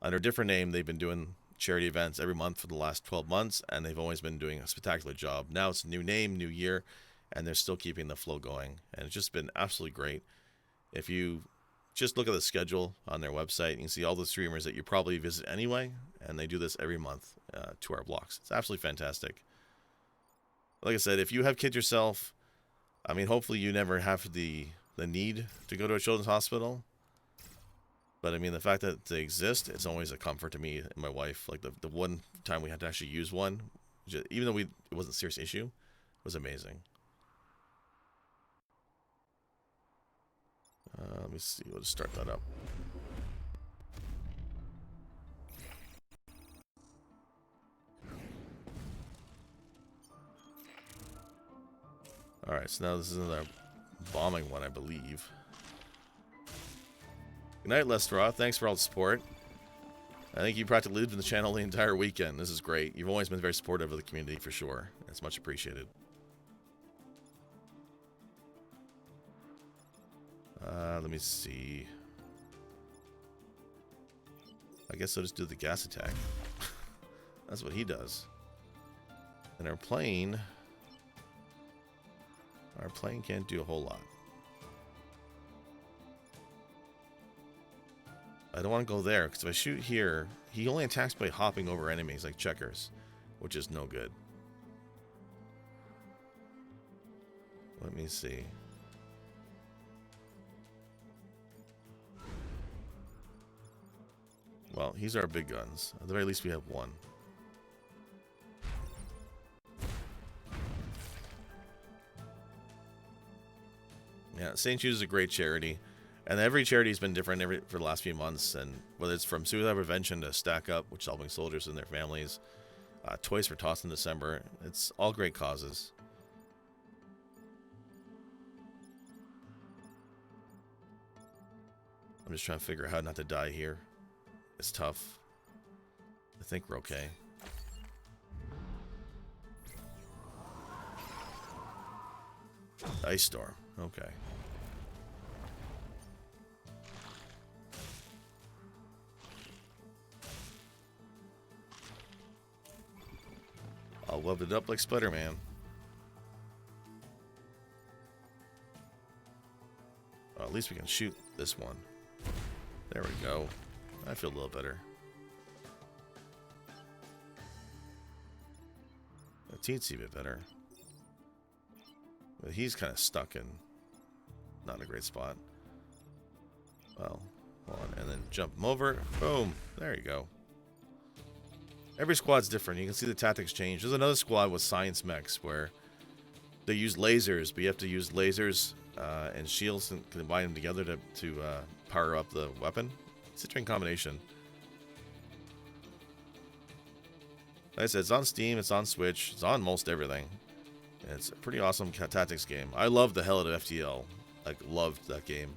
under a different name, they've been doing charity events every month for the last 12 months, and they've always been doing a spectacular job. Now it's a new name, new year, and they're still keeping the flow going, and it's just been absolutely great. If you just look at the schedule on their website, you can see all the streamers that you probably visit anyway, and they do this every month to our blocks. It's absolutely fantastic. Like I said, if you have kids yourself, I mean, hopefully you never have the need to go to a children's hospital. But I mean, the fact that they exist, it's always a comfort to me and my wife. Like the one time we had to actually use one, even though it wasn't a serious issue, was amazing. Let me see. We'll just start that up. Alright, so now this is another bombing one, I believe. Good night, Lestraw. Thanks for all the support. I think you practically lived in the channel the entire weekend. This is great. You've always been very supportive of the community, for sure. It's much appreciated. Let me see. I guess I'll just do the gas attack. That's what he does. And our plane can't do a whole lot. I don't want to go there, because if I shoot here, he only attacks by hopping over enemies like checkers, which is no good. Let me see. Well, these are our big guns. At the very least, we have one. Yeah, St.Jude is a great charity. And every charity has been different for the last few months. And whether it's from suicide prevention to Stack Up, which is helping soldiers and their families, Toys for Tots in December, it's all great causes. I'm just trying to figure out how not to die here. It's tough. I think we're okay. Ice Storm. Okay. I'll web it up like Spider-Man. Well, at least we can shoot this one. There we go. I feel a little better. A teensy bit better. But he's kind of stuck in not a great spot. Well, hold on, and then jump him over. Boom. There you go. Every squad's different. You can see the tactics change. There's another squad with science mechs where they use lasers, but you have to use lasers and shields and combine them together to power up the weapon. It's a interesting combination. Like I said, it's on Steam, it's on Switch, it's on most everything. And it's a pretty awesome tactics game. I love the hell out of FTL. Like, loved that game.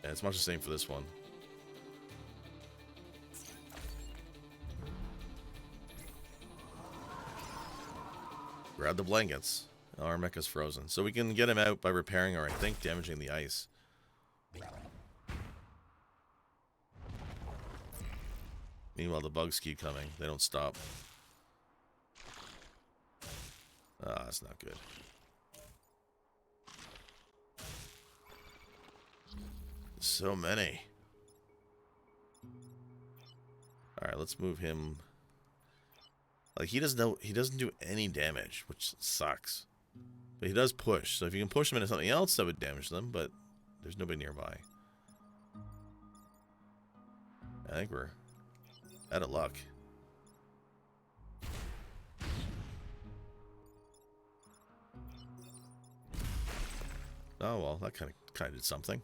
And it's much the same for this one. Grab the blankets. Our mecha's frozen. So we can get him out by repairing or, I think, damaging the ice. Meanwhile, the bugs keep coming. They don't stop. Ah, that's not good. So many. Alright, let's move him. Like, he doesn't do any damage, which sucks. But he does push. So if you can push him into something else, that would damage them, but there's nobody nearby. I think we're out of luck. Oh well, that kind of did something.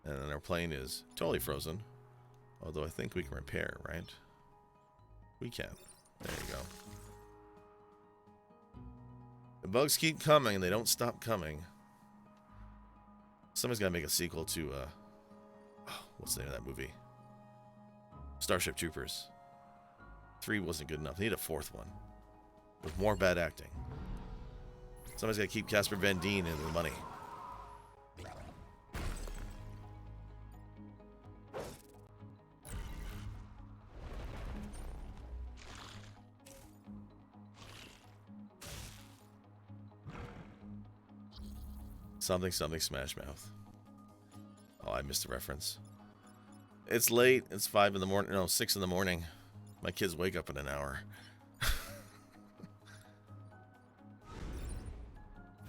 And then our plane is totally frozen. Although I think we can repair, right? We can. There you go. The bugs keep coming, and they don't stop coming. Somebody's got to make a sequel to, what's the name of that movie? Starship Troopers. 3 wasn't good enough. They need a 4th one. With more bad acting. Somebody's got to keep Casper Van Dien in the money. Something, something, Smash Mouth. Oh, I missed the reference. It's late. It's 5 in the morning. No, 6 in the morning. My kids wake up in an hour.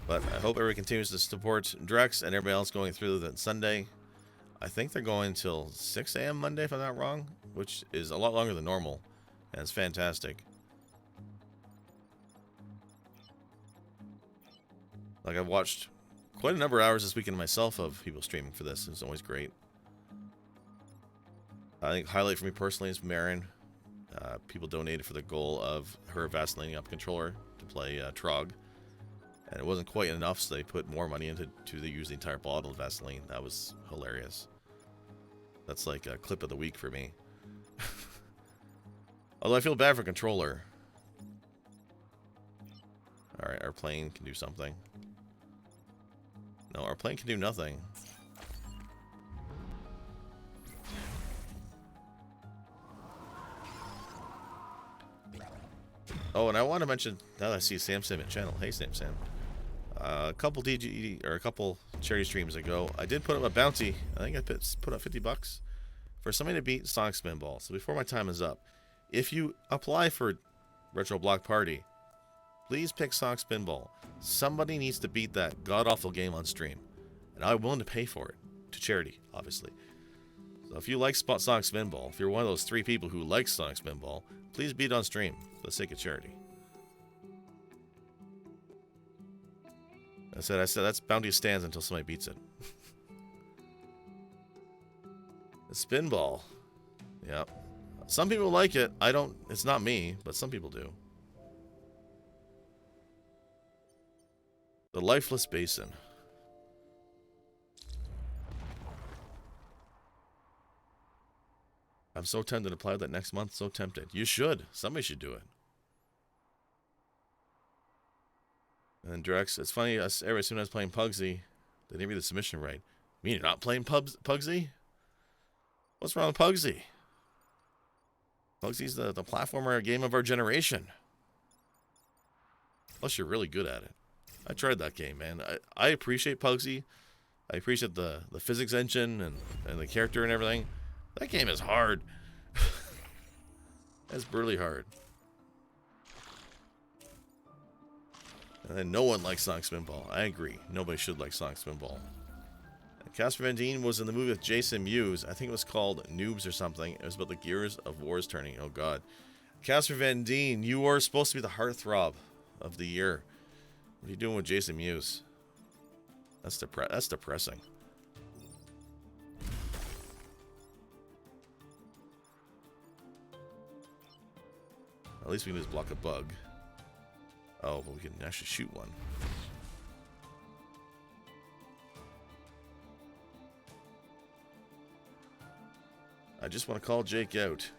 But I hope everybody continues to support Drex and everybody else going through that Sunday. I think they're going till 6 a.m. Monday, if I'm not wrong, which is a lot longer than normal, and it's fantastic. Like, I've watched quite a number of hours this weekend myself of people streaming for this. It's always great. I think highlight for me personally is Marin. People donated for the goal of her Vaselining up controller to play Trog. And it wasn't quite enough, so they put more money into they use the entire bottle of Vaseline. That was hilarious. That's like a clip of the week for me. Although I feel bad for controller. Alright, our plane can do something. No, our plane can do nothing. Oh, and I want to mention, now that I see Sam in channel. Hey, Sam. A couple a couple charity streams ago, I did put up a bounty. I think I put up $50 for somebody to beat Sonic Spinball. So before my time is up, if you apply for Retro Block Party, please pick Sonic Spinball. Somebody needs to beat that god-awful game on stream. And I'm willing to pay for it. To charity, obviously. So if you like Sonic Spinball, if you're one of those 3 people who like Sonic Spinball, please beat it on stream for the sake of charity. I said that's bounty stands until somebody beats it. The Spinball. Yep. Some people like it. I don't. It's not me, but some people do. The Lifeless Basin. I'm so tempted to play that next month. So tempted. You should. Somebody should do it. And then Drex, it's funny, every soon I was playing Pugsy, they didn't read the submission right. You mean you're not playing Pugsy? What's wrong with Pugsy? Pugsy's the platformer game of our generation. Plus you're really good at it. I tried that game, man. I appreciate Pugsy. I appreciate the physics engine and the character and everything. That game is hard. That's brutally hard. And then no one likes Sonic Spinball. I agree. Nobody should like Sonic Spinball. And Casper Van Dien was in the movie with Jason Mewes. I think it was called Noobs or something. It was about the Gears of War's turning. Oh, God. Casper Van Dien, you are supposed to be the heartthrob of the year. What are you doing with Jason Mewes? That's depressing. At least we can just block a bug. Oh, but we can actually shoot one. I just want to call Jake out.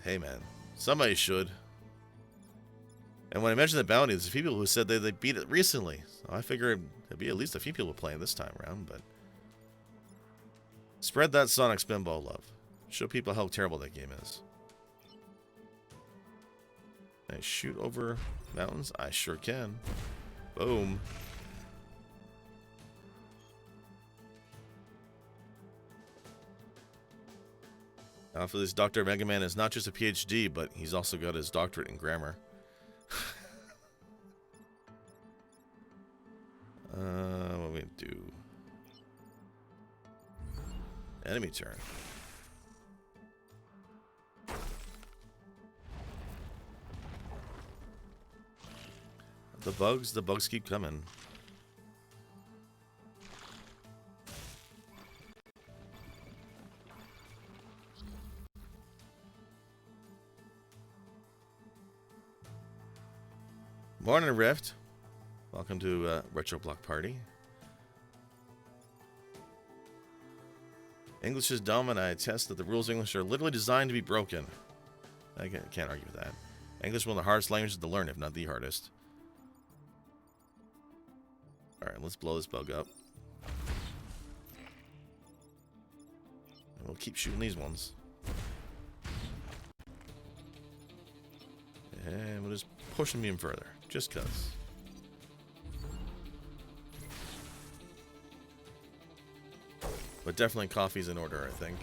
Hey, man. Somebody should. And when I mentioned the bounty, there's a few people who said they beat it recently. So I figured there'd be at least a few people playing this time around, but... Spread that Sonic Spinball love. Show people how terrible that game is. Can I shoot over mountains? I sure can. Boom. For this Dr. Mega Man is not just a PhD, but he's also got his doctorate in grammar. What we do? Enemy turn. The bugs keep coming. Morning, Rift. Welcome to Retro Block Party. English is dumb, and I attest that the rules of English are literally designed to be broken. I can't argue with that. English is one of the hardest languages to learn, if not the hardest. Alright, let's blow this bug up. And we'll keep shooting these ones. And we'll just push them even further. Just cuz. But definitely coffee's in order, I think.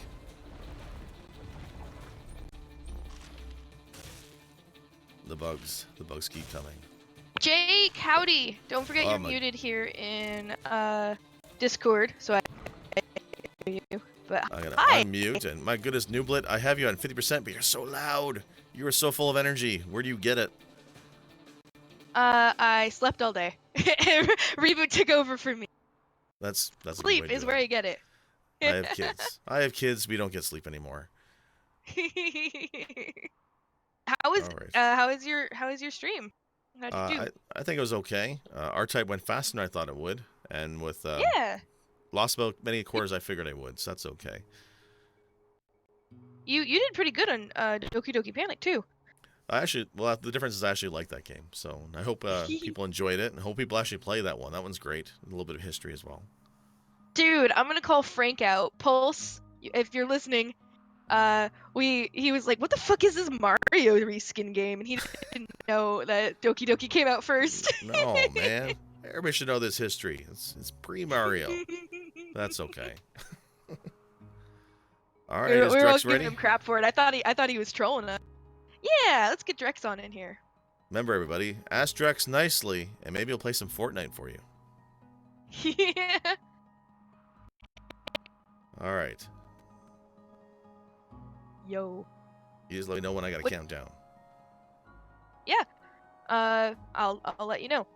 The bugs keep coming. Jake, howdy! Don't forget you're muted here in Discord, so I hear you. But I'm gonna hi! unmute, and my goodness, Nooblet, I have you on 50%, but you're so loud. You are so full of energy. Where do you get it? I slept all day. Reboot took over for me. That's a good way Sleep to do is where it. I get it. I have kids. I have kids. We don't get sleep anymore. All right. How is your stream? How'd you do? I think it was okay. R-Type went faster than I thought it would, and with Yeah. lost about many cores I figured I would, so that's okay. You did pretty good on Doki Doki Panic too. The difference is I actually like that game, so I hope people enjoyed it, and hope people actually play that one. That one's great. A little bit of history as well. Dude, I'm gonna call Frank out. Pulse, if you're listening, he was like, "What the fuck is this Mario reskin game?" And he didn't know that Doki Doki came out first. No, man. Everybody should know this history. It's pre-Mario. That's okay. All right, is We're all Drex giving ready? him crap for it. I thought he was trolling us. Yeah, let's get Drex on in here. Remember, everybody, ask Drex nicely, and maybe he'll play some Fortnite for you. Yeah. All right. Yo. You just let me know when I got to count down. Yeah. I'll let you know.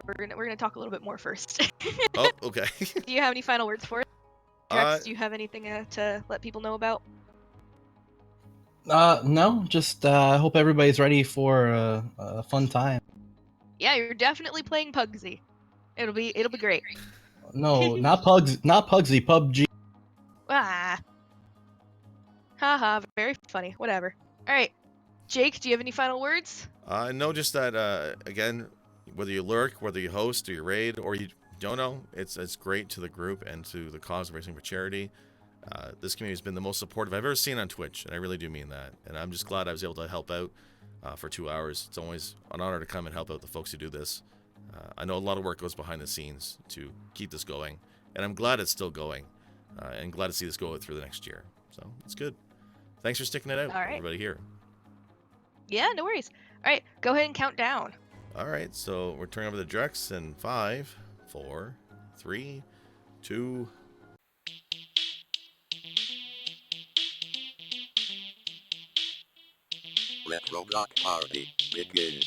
We're gonna talk a little bit more first. Oh, okay. Do you have any final words for it? Drex, do you have anything to let people know about? No, just I hope everybody's ready for a fun time. Yeah, you're definitely playing Pugsy. It'll be great. No, not Pugsy, PUBG. Ah. Haha, very funny. Whatever. All right. Jake, do you have any final words? No, just that, again, whether you lurk, whether you host or you raid, or you don't know, it's great to the group and to the cause of Racing for Charity. This community has been the most supportive I've ever seen on Twitch, and I really do mean that. And I'm just glad I was able to help out for 2 hours. It's always an honor to come and help out the folks who do this. I know a lot of work goes behind the scenes to keep this going, and I'm glad it's still going, and glad to see this go through the next year. So it's good. Thanks for sticking it out, All right. everybody here. Yeah, no worries. All right, go ahead and count down. All right, so we're turning over the Drex in 5, 4, 3, 2. Retro Rock Party begin.